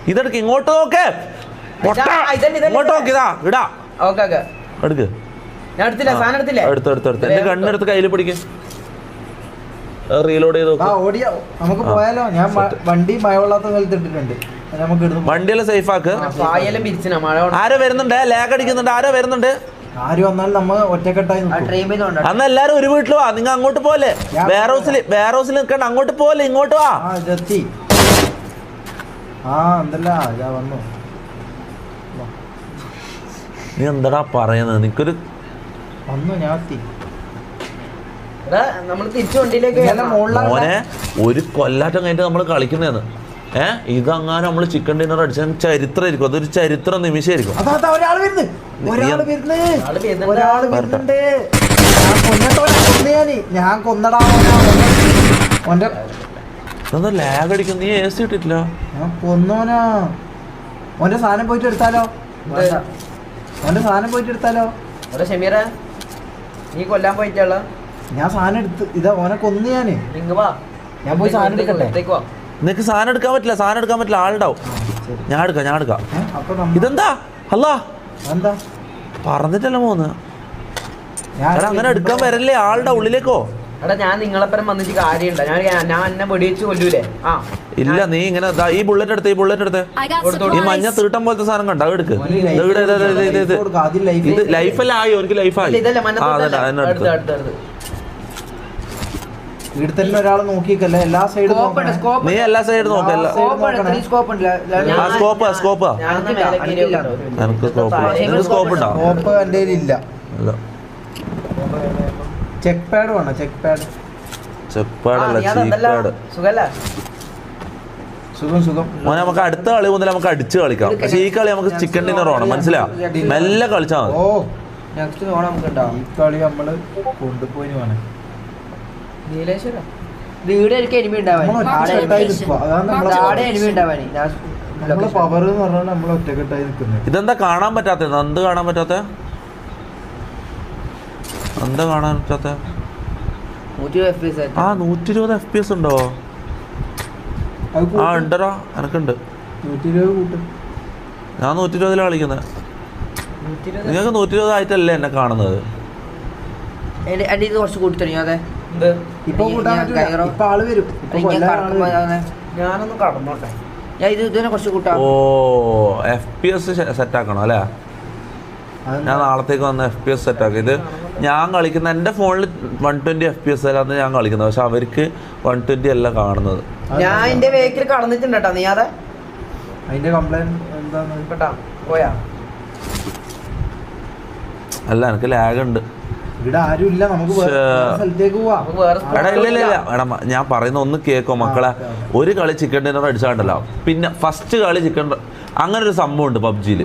ഇതെടുക്ക് ഇങ്ങോട്ട് നോക്കേ ഇങ്ങോട്ട് നോക്കി ഇടാ എടുക്ക് എടുത്ത് എന്റെ കണ്ണെടുത്ത് കയ്യിൽ പിടിക്കും റീലോഡ് ചെയ്ത് നമുക്ക് പോയാലോ ഞാൻ വണ്ടി മഴവെള്ളാത്ത സ്ഥലത്തിട്ടിട്ടുണ്ട് വണ്ടിയെല്ലാം സേഫ് ആക്ക് ആരോ വരുന്നുണ്ട് ലാഗ് അടിക്കുന്നുണ്ട് ആരോ വരുന്നുണ്ട് ആര് വന്നാലും നമ്മ ഒറ്റക്കെട്ടായി അന്ന് എല്ലാരും ഒരു വീട്ടിൽ വാ നിങ്ങൾ അങ്ങോട്ട് പോലെ വേറെ ഹൗസിൽ നിൽക്കണ്ട അങ്ങോട്ട് പോലെ ഇങ്ങോട്ട് വാ ഇതെത്തി എന്തല്ല വന്നു നീ എന്താടാ പറയുന്നത് നിനക്കൊരു വന്നു ഞാൻ എത്തി മോനെ ഒരു കൊല്ലാറ്റം കഴിഞ്ഞിട്ട് നമ്മൾ കളിക്കുന്നതാണ് ഇതങ്ങാനും നമ്മൾ ചിക്കൻ ഡിന്നർ അടിച്ച ചരിത്രം ആയിരിക്കും അതൊരു ചരിത്ര നിമിഷമായിരിക്കും ഞാൻ കൊന്നടാ ലാഗ് അടിക്കും നീ AC ഇട്ടിട്ടില്ല ഞാൻ കൊന്നോനാ ഓന്റെ സാധനം പോയിട്ട് എടുത്താലോ ഷമീറ നീ കൊല്ലാൻ പോയിട്ടുള്ള ഞാൻ സാധനം എടുത്ത് ഇതാ ഓനെ കൊന്നു ഞാൻ പോയി സാധനം എടുക്കട്ടെ നിനക്ക് സാധനം എടുക്കാൻ പറ്റില്ല ആളുണ്ടാവും ഞാൻ എടുക്കാം ഇതെന്താ അല്ലാ എന്താ പറഞ്ഞിട്ടല്ല പോന്ന് അങ്ങനെ എടുക്കാൻ വരല്ലേ ആളുടെ ഉള്ളിലേക്കോ എടാ ഞാൻ നിങ്ങളെപ്പരം വന്നിട്ട് കാര്യമുണ്ടോ ഞാൻ എന്നെ വെടിവെച്ച് കൊല്ലൂലേ ഇല്ല നീ ഇങ്ങനെ ഈ ബുള്ളറ്റ് എടുത്ത് ഈ മഞ്ഞ തീട്ടം പോലത്തെ സാധനം കണ്ട എടുക്ക് ഇത് ലൈഫല്ല ആയി എനിക്ക് ലൈഫായി ഇവിടെ തന്നെ ഒരാൾ നോക്കിക്കല്ലേ എല്ലാ സൈഡും നീ എല്ലാ സൈഡും നോക്കല്ല സ്കോപ്പ് ഉണ്ടോ സ്കോപ്പ് എൻ്റെ ഇല്ല ചെക്ക് പാഡ് വേണം ചെക്ക് പാഡ് സുഖം മോനെ നമുക്ക് അടുത്ത കളി മുതൽ നമുക്ക് അടിച്ച് കളിക്കാം പക്ഷെ ഈ കളി നമുക്ക് ചിക്കൻ ഡിന്നർ വേണം മനസ്സിലാ മെല്ലെ കളിച്ചാൽ മതി ഈ കളി നമ്മള് കൊണ്ടുപോയി വേണം പവർ എന്ന് പറഞ്ഞാൽ നമ്മൾ ഒറ്റക്കെട്ടായി നിൽക്കുന്നത് ഇതെന്താ കാണാൻ പറ്റാത്ത എന്ത് കാണാൻ പറ്റാത്ത എന്താ കാണാൻ പറ്റാത്ത 120 FPS ഉണ്ടോ ഉണ്ടോ എനക്കുണ്ട് 120 ഞാൻ 120 കളിക്കുന്നത് നിങ്ങൾക്ക് 120 ആയിട്ടല്ലേ എന്നെ കാണുന്നത് ഇപ്പൊ ആള് വരും ഞാനൊന്ന് കടന്നോട്ടെ ഓ FPS സെറ്റ് ആക്കണം അല്ലേ ഞാൻ നാളത്തേക്ക് വന്ന് FPS സെറ്റ് ആക്കി ഇത് ഞാൻ കളിക്കുന്ന എൻ്റെ ഫോണിൽ 120 FPS അല്ലാന്ന് ഞാൻ കളിക്കുന്നത് പക്ഷെ അവർക്ക് 120 അല്ല കാണുന്നത് ഞാൻ എന്റെ വേക്കിൽ കടന്നിട്ടുണ്ട് കേട്ടോ നീ അതിന്റെ കംപ്ലൈന്റ് എന്താ പോയാ അല്ല എനിക്ക് ലാഗ് ഉണ്ട് ഇവിടെ ആരും ഇല്ല നമുക്ക് സ്ഥലത്തേക്ക് പോവാം ഇല്ല എടാ ഞാൻ പറയുന്ന ഒന്ന് കേക്കോ മക്കളെ ഒരു കളി ചിക്കൻ ഡിന്നർ അടിച്ചാണ്ടല്ലോ പിന്നെ ഫസ്റ്റ് കളി ചിക്കൻ അങ്ങനെ ഒരു സംഭവം ഉണ്ട് പബ്ജിയിൽ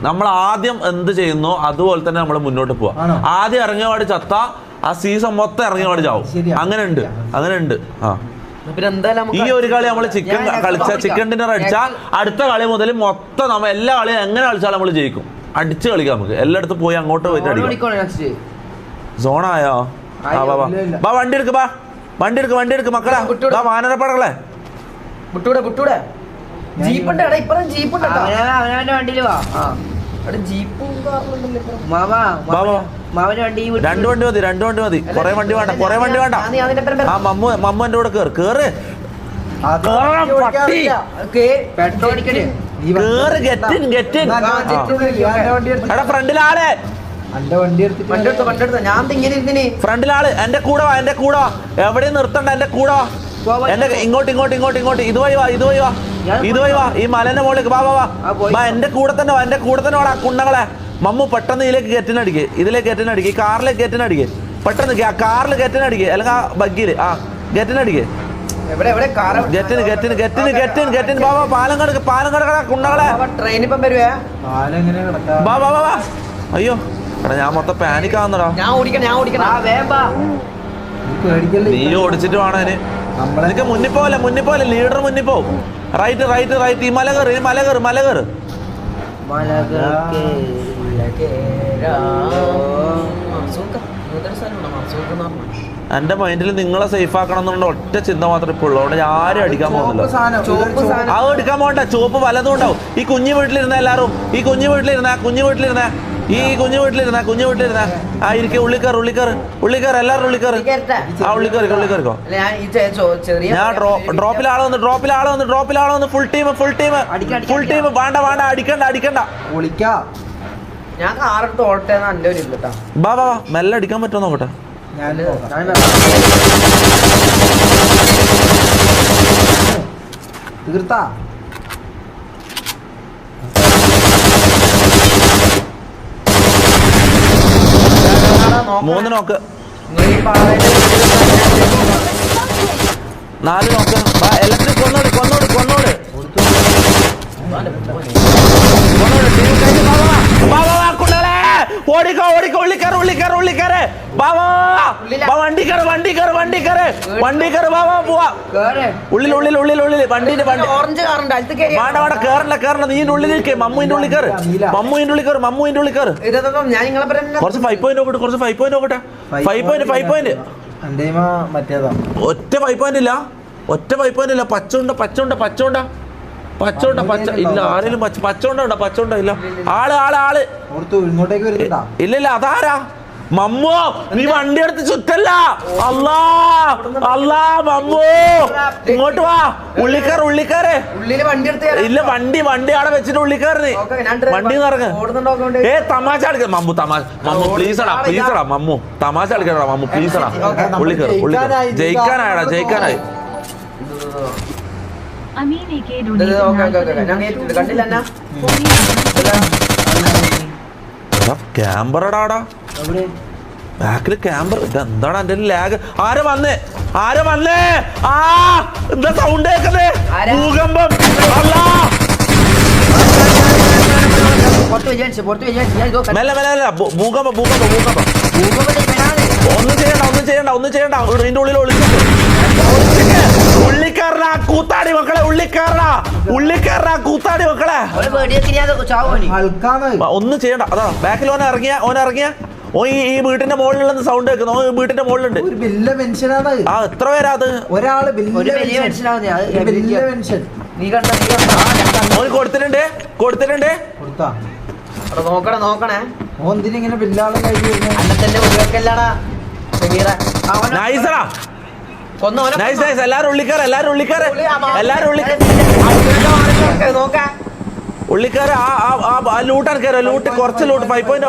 നമ്മൾ ആദ്യം എന്ത് ചെയ്യുന്നോ അതുപോലെ തന്നെ നമ്മൾ മുന്നോട്ട് പോവാം ആദ്യം ഇറങ്ങിയപാട് ചത്ത ആ സീസൺ മൊത്തം ഇറങ്ങിയപാട് ചാവും അങ്ങനെ ഉണ്ട് ഈ ഒരു കളി നമ്മൾ ചിക്കൻ ഡിന്നർ അടിച്ചാൽ അടുത്ത കളി മുതൽ മൊത്തം നമ്മൾ എല്ലാ കളിയും എങ്ങനെ കളിച്ചാലും നമ്മൾ ജയിക്കും അടിച്ച് കളിക്കാം നമുക്ക് എല്ലായിടത്തും പോയി അങ്ങോട്ട് പോയിട്ട് അടിക്കാം സോണായോ വണ്ടി എടുക്ക് മക്കളെ വാനരപ്പടകളെ രണ്ട് വണ്ടി മതി കൊറേ വണ്ടി വേണ്ട ആ മമ്മു എന്റെ കൂടെ കേറ് ഫ്രണ്ടിലാളെ ഫ്രണ്ടിലാള് എന്റെ കൂടെ വാ എവിടെയും നിർത്തണ്ട എന്റെ കൂടെ വാ ഇങ്ങോട്ട് ഇതുവഴി വാ ഈ മലന്റെ മുകളിലേക്ക് വാ എന്റെ കൂടെ തന്നെ വാ കുണ്ണങ്ങളെ മമ്മു പെട്ടെന്ന് ഇതിലേക്ക് കെറ്റിനടിക്ക്, ഇതിലേക്ക് കെറ്റിനടിക്ക്, കാറിലേക്ക് കെറ്റിനടിക്ക്, പെട്ടെന്ന് കാറിൽ കെറ്റിനടിക്ക്, അല്ലെങ്കിൽ ആ ബഗ്ഗിൽ ആ കെറ്റിനടിക്ക്, ഗെറ്റിന് ബാബാ. പാലം കുണ്ടകളെ ട്രെയിൻ ഇപ്പം വരുവേ. ബാ ബാ ബാ. അയ്യോ എടാ ഞാൻ മൊത്തം പാനിക് ആവുന്നടാ. ഞാൻ ഓടിക്കണം. നീ ഓടിച്ചിട്ട് വേണം അതിന്. നിനക്ക് മുന്നിൽ പോലെ ലീഡർ മുന്നിൽ പോവും. റൈറ്റ് ഈ മല കയറ്. എന്റെ മൈൻഡിൽ നിങ്ങളെ സേഫ് ആക്കണം എന്നുള്ള ഒറ്റ ചിന്ത മാത്രമേ ഇപ്പോൾ ഉള്ളൂ. അവിടെ ആരും അടിക്കാൻ പോകുന്നില്ല. അത് എടുക്കാൻ പോകണ്ട. ചുവപ്പ് പലതും ഉണ്ടാവും. ഈ കുഞ്ഞു വീട്ടിലിരുന്ന എല്ലാവരും ഈ കുഞ്ഞു വീട്ടിലിരുന്ന ആ ഇരിക്കും. ഉള്ളിക്കർ എല്ലാവരും ഉള്ളിക്കർ. ആ ഉള്ളിക്കറിക്കോ. ഞാൻ ഡ്രോപ്പിൽ ആള് വന്ന് ഫുൾ ടീം വേണ്ട അടിക്കണ്ട. ഞാൻ കാറെടുത്ത് ഓട്ടേന്ന് എന്റെ ഒരു ഇല്ലട്ടാ. ബാ മെല്ലെ അടിക്കാൻ പറ്റുമോ നോക്കട്ടെ. തീർത്താ മൂന്ന് നോക്ക്, 4 നോക്ക്. ഇലക്ട്രിക് കൊന്നോട്. ഓടിക്കോ ഉള്ളിക്കറ്. വണ്ടി കയറ് ബാബാ പോവാ. ഉള്ളിൽ വണ്ടിന്റെ ഓറഞ്ച് കാറുണ്ട് കേറണ്ട. നീ ഉള്ളിൽ ഇരിക്കേ. മമ്മുവിന്റെ ഉള്ളിൽ കയറ്. ഞാൻ നിങ്ങളെ കുറച്ച് 5 പോയിന്റ് നോക്കട്ടെ. 5 പോയിന്റ് മറ്റേതാ. ഒറ്റ 5 പോയിന്റ് ഇല്ല. പച്ച ഇല്ല. ആരെങ്കിലും പച്ചോണ്ട ഇല്ല. ആള് ഇങ്ങോട്ടേക്ക് വരുന്നുണ്ടാ. ഇല്ല. അതാരാ? മമ്മു നീ വണ്ടി എടുത്ത് ചുറ്റല്ല. അല്ലാ മമ്മു ഇങ്ങോട്ട് വാ. ഉള്ളിക്കാറ്. ഇല്ല വണ്ടി അവിടെ വെച്ചിട്ട് ഉള്ളിക്കാറ്. വണ്ടി ഇറങ്ങ്. തമാശ കളിക്ക മമ്മു. പ്ലീസടാ മമ്മു. തമാശ കളിക്കടാ മമ്മു. പ്ലീസടാ ഉള്ളിക്കാറ്. ജയിക്കാനായി. ക്യാമ്പറടാടാ ബാക്കില് ക്യാമ്പർ. ഇതെന്താണ് എന്റെ ലാഗ്? ആരെ വന്നേ? എന്താ സൗണ്ട് കേൾക്കുന്നേ? ഭൂകമ്പം. മെല്ലെ ഭൂകമ്പം. ഒന്നും ചെയ്യണ്ട. ഇതിന്റെ ഉള്ളിൽ ഒളിച്ചിട്ട് ഉള്ളിക്കാരനാ കൂത്താടി മക്കളെ. ഒന്നും ചെയ്യണ്ട. അതാ ബാക്കിൽ ഓൻ ഇറങ്ങിയ ഈ വീട്ടിന്റെ മുകളിലുള്ള സൗണ്ട് കേൾക്കുന്നു. വീട്ടിന്റെ മുകളിലുണ്ട്. ആ എത്ര പേരാ അത്? ഒരാള് കൊടുത്തിട്ടുണ്ട്. നോക്കണേ. ഓന്തിനിങ്ങനെ ബില്ലാളും കഴിഞ്ഞു. നൈസടാ. നൈസ്. എല്ലാരും ഉള്ളിക്കാറ്. ഉള്ളിക്കാര് ആ ലൂട്ടാൻ കയറ. കുറച്ച് ലൂട്ട്. 5 പോയിന്റ്.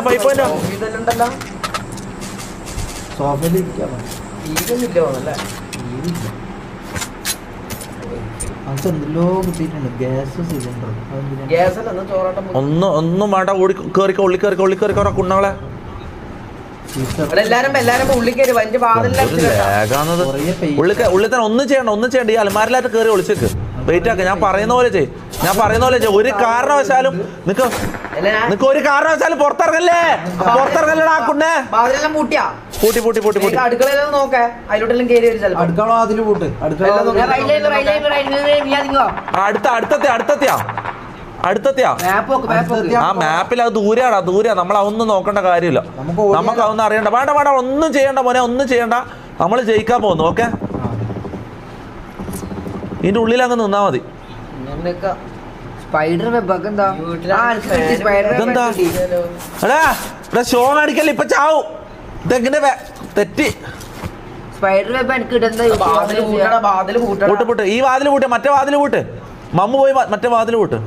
ഒന്നും വേണ്ട. കേറിക്കോ. ഉള്ളിക്കറിക്കോ കുണ്ണകളെ. ഉള്ളിൽ തന്നെ ഒന്നും ചെയ്യണ്ട. ഈ അലമാരിലായിട്ട് കയറി ഒളിച്ചേക്ക്. വെയിറ്റ് ആക്ക. ഞാൻ പറയുന്ന പോലെ ചെയ്യ്. ഒരു കാരണവശാലും നിനക്ക് ഒരു കാരണവശാലും പുറത്തിറങ്ങല്ലേ. കുണ്ണേ പൂട്ടി. അടുത്തെത്തിയാ ആ മാപ്പിൽ അത് ദൂരെയാ. നമ്മൾ അതൊന്നും നോക്കേണ്ട കാര്യമില്ല. നമുക്ക് അതൊന്നും അറിയണ്ട. വേണ്ട ഒന്നും ചെയ്യണ്ട മോനെ. നമ്മൾ ജയിക്കാൻ പോകുന്നു. ഓക്കെ ഇതിന്റെ ഉള്ളിൽ അങ്ങ് നിന്നാ മതി. ഇതെന്താ ഷോ അടിക്കല്ലേ? ഇപ്പൊ ചാവും. ഇതെങ്ങനെ തെറ്റി. പൂട്ട്. ഈ വാതിൽ പൂട്ട്. മറ്റേ വാതിൽ പൂട്ട്. മമ്മു പോയി മറ്റേ വാതിൽ പൂട്ട്.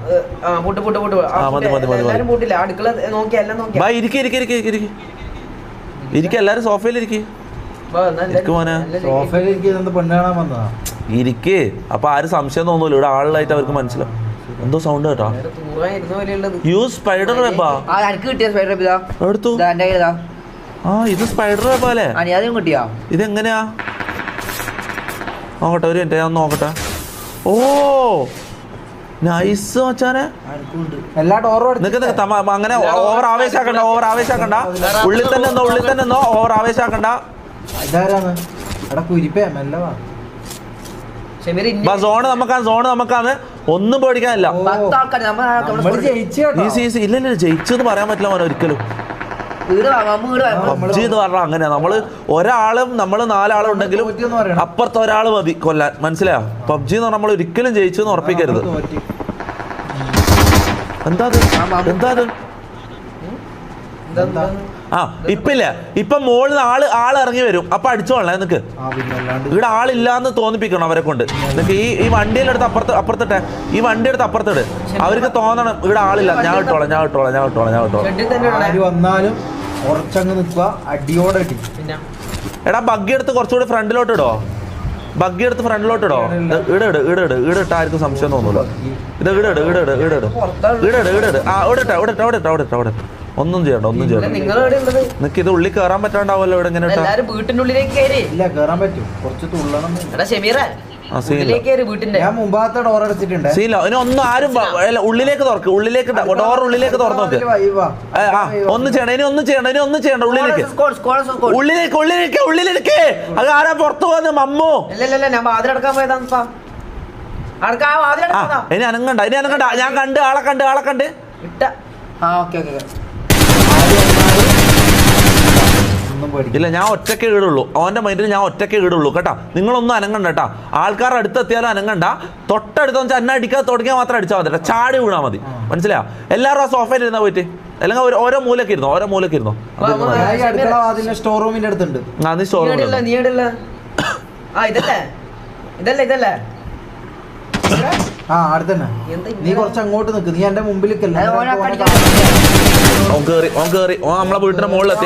ഇരിക്ക. എല്ലാരും സോഫയിലിരിക്കും. പെണ്ണാണാൻ വന്നതാ. ഇരിക്കേ. അപ്പൊ ആരും സംശയം തോന്നൂല. ഇവിടെ ആളിലായിട്ട് അവർക്ക് മനസ്സിലാവും. എന്തോ സൗണ്ട് കേട്ടോ. യൂസ് സ്പൈഡർ വെബാ ആ എനിക്ക് കിട്ടിയ സ്പൈഡർ വെബ് ഇതാ എടുത്തു. ഇതാ എൻ്റെ കയ്യിലാ. ആ ഇത് സ്പൈഡർ വെബ് അല്ലേ? ആ നീ അതും കിട്ടിയാ? ഇതെങ്ങനെയാ നോക്കട്ടെ, ഒരു മിനിറ്റ് ഞാൻ നോക്കട്ടെ. ഓ നൈസ് മച്ചാനെ. എല്ലാ ഡോറും അങ്ങനെ ഓവർ ആവേശാക്കണ്ട, ഓവർ ആവേശാക്കണ്ട. ഉള്ളിൽ തന്നെ എന്തോ, ഉള്ളിൽ തന്നെ എന്തോ. ഓവർ ആവേശാക്കണ്ട. ഇതാരാണ്? എടാ കുരിപ്പേ മെല്ലവാ. സോണ് നമുക്കാണ്, സോണ് നമുക്കാണ്. ഒന്നും പേടിക്കാനില്ല. 10 ആൾക്കാർ നമ്മള് ജയിച്ചു കേട്ടോ. ഈസി ഇല്ല ഇല്ല ജയിച്ചു എന്ന് പറയാൻ പറ്റില്ല മോനെ ഒരിക്കലും. പബ്ജി എന്ന് പറഞ്ഞാൽ അങ്ങനെയാ. നമ്മള് ഒരാളും നമ്മള് 4 ആളും ഉണ്ടെങ്കിലും അപ്പുറത്ത് ഒരാൾ മതി കൊല്ലാൻ, മനസ്സിലായോ? പബ്ജി എന്ന് പറഞ്ഞാൽ നമ്മൾ ഒരിക്കലും ജയിച്ചു എന്ന് ഉറപ്പിക്കരുത്. എന്താ എന്താ ആ ഇപ്പില്ല. ഇപ്പൊ മോളിൽ ആള് ഇറങ്ങി വരും. അപ്പൊ അടിച്ചോളേ നിനക്ക്. ഇവിടെ ആളില്ലാന്ന് തോന്നിപ്പിക്കണം അവരെ കൊണ്ട്. നിനക്ക് ഈ വണ്ടിയിലെടുത്ത് അപ്പുറത്തിട്ടെ. ഈ വണ്ടി എടുത്ത് അപ്പുറത്തിട്. അവർക്ക് തോന്നണം ഇവിടെ ആളില്ല. ഞാൻ വിട്ടോളാം. ആര് വന്നാലും ഉറച്ചങ്ങ് നിൽക്കുക. അടിയോടെ അടി. എടാ ബഗ്ഗി എടുത്ത് കുറച്ചുകൂടി ഫ്രണ്ടിലോട്ട് ഇടോ. ഈടിട്ട് ആർക്കും സംശയം തോന്നൂല്ലോ. ഇത് ഈടിട്. ആ ഇവിടെ ഒന്നും ചെയ്യണ്ട. നിനക്ക് ഇത് ഉള്ളിൽ കയറാൻ പറ്റാണ്ടാവല്ലോ. ഇവിടെ ഇങ്ങനെ വീട്ടിന്റെ ഉള്ളിലേക്ക് ഇല്ല കയറാൻ പറ്റും. കുറച്ച് തുള്ളണം. ഞാൻ മുമ്പാത്ത ഡോർ അടച്ചിട്ടുണ്ട്. സീല ഇനി ഒന്നും ആരും ഉള്ളിലേക്ക് തുറക്ക്. ഡോർ ഉള്ളിലേക്ക് തുറന്നു നോക്ക്. ഒന്നും ചെയ്യണ്ട. ഇനി ഒന്നും ചെയ്യണ്ട. ഉള്ളിലേക്ക് അത് ആരാ പുറത്തു പോകുന്നത്? മമ്മു. ഞാൻ വാതിലടക്കാൻ പോയതാ. ഇനി അനങ്ങണ്ട. ഞാൻ ആളെ കണ്ട് ഇട്ട. ഇല്ല ഞാൻ ഒറ്റയ്ക്ക് ഈടുള്ളൂ. അവന്റെ മൈൻഡിൽ ഞാൻ ഒറ്റയ്ക്ക് ഈടുള്ളൂ കേട്ടാ. നിങ്ങളൊന്നും അനങ്ങണ്ട കേട്ടാ. ആൾക്കാർ അടുത്തെത്തിയാലും അനങ്ങണ്ട. തൊട്ടടുത്തെന്ന് വെച്ചാൽ എന്നെ അടിക്കാൻ തുടങ്ങിയാൽ മാത്രം അടിച്ചാൽ മതി. ചാടി വീണാ മതി. മനസ്സിലായോ? എല്ലാവരും ആ സോഫയിൽ ഇരുന്നാ പോയിട്ട്. അല്ലെങ്കിൽ ഓരോ മൂലക്ക് ഇരുന്നോ. സ്റ്റോർ റൂമിന്റെ അടുത്തുണ്ട്. നീ സ്റ്റോർ റൂമിൽ ഇതല്ലേ ആ അടുത്തന്നെ. നീ കുറച്ച് അങ്ങോട്ട് നിൽക്ക്. നീ എന്റെ മുമ്പിലേക്കല്ല. ഓൻ കേറി. ഓൻ നമ്മളെ വീട്ടിന്റെ മുകളിലെത്തിയ.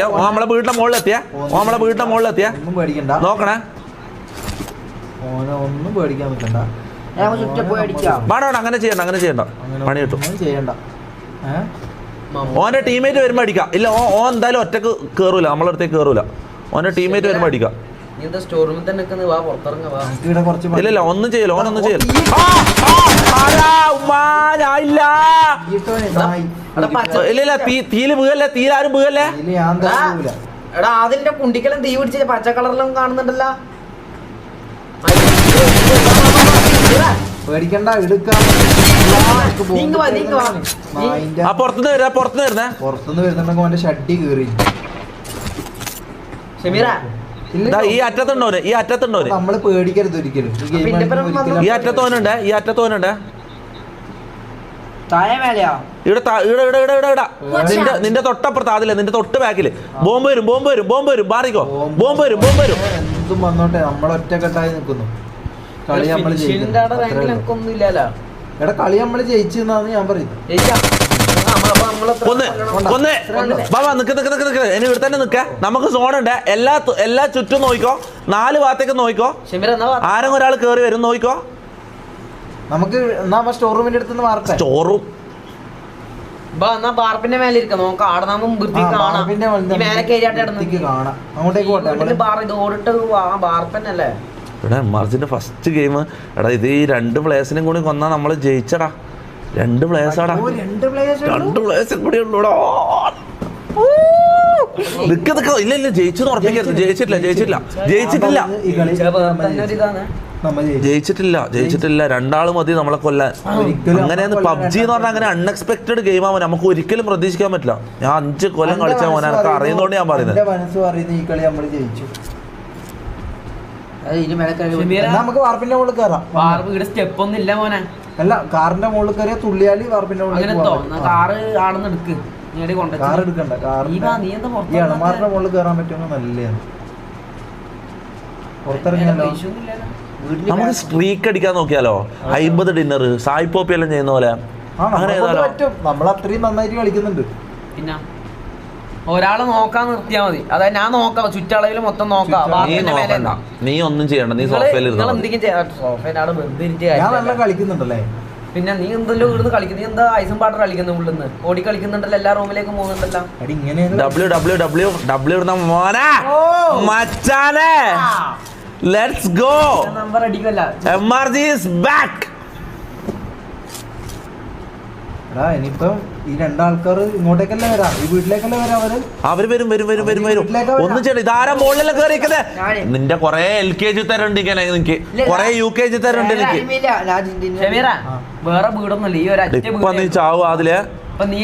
ഒന്നും പേടിക്കണ്ട. നോക്കണേ. ഒന്നും പേടിക്കാൻ നിൽക്കണ്ട. വേണ്ട അങ്ങനെ ചെയ്യണ്ട. പണി കിട്ടും. ചെയ്യണ്ട. ഓന്റെ ടീമേറ്റ് വരുമ്പോ അടിക്കാം. ഇല്ല ഓൻ എന്തായാലും ഒറ്റക്ക് കേറൂല. നമ്മളെ അടുത്തേക്ക് കേറൂല. ഓന്റെ ടീമേറ്റ് വരുമ്പോ അടിക്കാം. ഇല്ല ഒന്നും ചെയ്യല. ഓനൊന്നും ചെയ്യല. ഇല്ല തീയില് വീഴല്ലേ. തീയിലാരും വീഴല്ലേ. എടാ അതിന്റെ കുണ്ടിക്കലും തീ പിടിച്ച് പച്ച കളറിലും കാണുന്നുണ്ടല്ലോ. പേടിക്കണ്ട. എടുക്കാം. പുറത്തുനിന്ന് വരുന്നേ. പുറത്തുനിന്ന് വരുന്നുണ്ടെങ്കിൽ ഓന്റെ ഷഡ്ഡി കേറി. ഈ അറ്റത്തുണ്ടോ? നമ്മള് പേടിക്കരുത് ഒരിക്കലും. ഈ അറ്റത്തോനുണ്ട്. നിന്റെ തൊട്ടപ്പുറത്ത് അതില്ല. നിന്റെ തൊട്ട് ബാക്കില് ബോംബ് വരും. മാറിക്കോ. ബോംബ് വരും. എന്തും വന്നോട്ടെ. നമ്മൾ ഒറ്റക്കെട്ടായി നിൽക്കുന്നു. കളി നമ്മള് എടാ കളി നമ്മള് ജയിച്ചെന്നാണ് ഞാൻ പറയുന്നത്. ഇനി ഇവിടെ തന്നെ നിക്ക. നമുക്ക് സോണുണ്ട്. എല്ലാ ചുറ്റും നോക്കിക്കോ. 4 ഭാഗത്തേക്ക് നോക്കിക്കോ. ആരെങ്കിലും ഒരാൾ കേറി വരും. നോക്കിക്കോ. നമുക്ക് സ്റ്റോർ റൂമിന്റെ അടുത്ത് മാറട്ടെ. സ്റ്റോർ റൂം ബാർപ്പിന്റെ മേലെ ഇരിക്കാം. നോക്കാം. ആടെ അങ്ങോട്ടേക്ക് ബാർപ്പന്നല്ലേ ഇവിടെ എംആർസിന്റെ ഫസ്റ്റ് ഗെയിം. എടാ ഇത് ഈ 2 പ്ലേയേഴ്സിനും കൂടി കൊന്നാ നമ്മള് ജയിച്ചടാ. 2 പ്ലേയേഴ്സാടാ. 2 പ്ലേയേഴ്സും കൂടി ഉള്ളൂടാ. ഇല്ല ജയിച്ചെന്ന് ഉറപ്പിക്കരുത്. ജയിച്ചിട്ടില്ല. 2 ആള് മതി നമ്മളെ കൊല്ലാൻ. അങ്ങനെയാണ് പബ്ജി എന്ന് പറഞ്ഞാൽ. അങ്ങനെ അൺഎക്സ്പെക്ടഡ് ഗെയിം ആവാൻ നമുക്ക് ഒരിക്കലും പ്രതീക്ഷിക്കാൻ പറ്റില്ല. ഞാൻ 5 കൊല്ലം കളിച്ചാൽ മോനെ എനിക്ക് അറിയുന്നോണ്ട് ഞാൻ പറയുന്നത്. ഈ കളി നമ്മൾ ജയിച്ചു. നമുക്ക് വാർപ്പിന്റെ മുകളിൽ കയറാം. സ്റ്റെപ്പ് ഒന്നും ഇല്ല മോനെ. അല്ല കാറിന്റെ മുകളിൽ കയറിയ തുള്ളിയാലി വാർപ്പിന്റെ മുകളിൽ കാർ എടുക്കണ്ട. ഈ അണമാറിന്റെ മുകളിൽ കയറാൻ പറ്റുമെന്ന് നല്ലതാണ്. പുറത്തിറങ്ങിയാലോ? നമുക്ക് സ്ട്രീക്ക് അടിക്കാൻ നോക്കിയാലോ? 50 ഡിന്നർ സായി പോപ്പി എല്ലാം ചെയ്യുന്ന പോലെ. നമ്മൾ അത്രയും നന്നായിട്ട് കളിക്കുന്നുണ്ട്. പിന്നെ ഒരാളെ നോക്കാൻ നിർത്തിയാ മതി. അതായത് ഞാൻ നോക്കാം. ചുറ്റളവിൽ മൊത്തം നോക്കാം. നീ ഒന്നും ചെയ്യണ്ട. നീ സോഫയിൽ ഞാൻ നല്ല കളിക്കുന്നുണ്ടല്ലേ. പിന്നെ നീ എന്തെല്ലോ ഇവിടുന്ന് കളിക്കുന്നു, നീ എന്താ ഐസും പാട്ടർ കളിക്കുന്നു ഉള്ളിന്ന് ഓടി കളിക്കുന്നുണ്ടല്ലോ, എല്ലാ റൂമിലേക്കും പോകുന്നുണ്ടല്ലോ. അടി ഇങ്ങനെയാണ് ഡബ്ല്യു ഇടുന്ന മോനെ മച്ചാനെ. Let's go. നമ്പർ അടിക്കല്ല. MRG is back. ഇനിയിപ്പം ഈ രണ്ടാൾക്കാർ ഇങ്ങോട്ടേക്കല്ലേ വരാം, ഈ വീട്ടിലേക്കല്ലേ വരാം അവര് വരും. ഒന്നും ചെയ്യണ്ട. ഇതാരാ മുകളിലല്ലേ കയറിയിരിക്കുന്നത്? നിന്റെ കൊറേ LKG തരുന്നുണ്ട് ഇങ്ങനെ, എനിക്ക് കൊറേ UKG തരുന്നുണ്ട് എനിക്ക്. വേറെ വീടൊന്നുമില്ല, ഈ ഒരു ഒറ്റ ഇപ്പൊ നീ ചാവും അതില്. നീ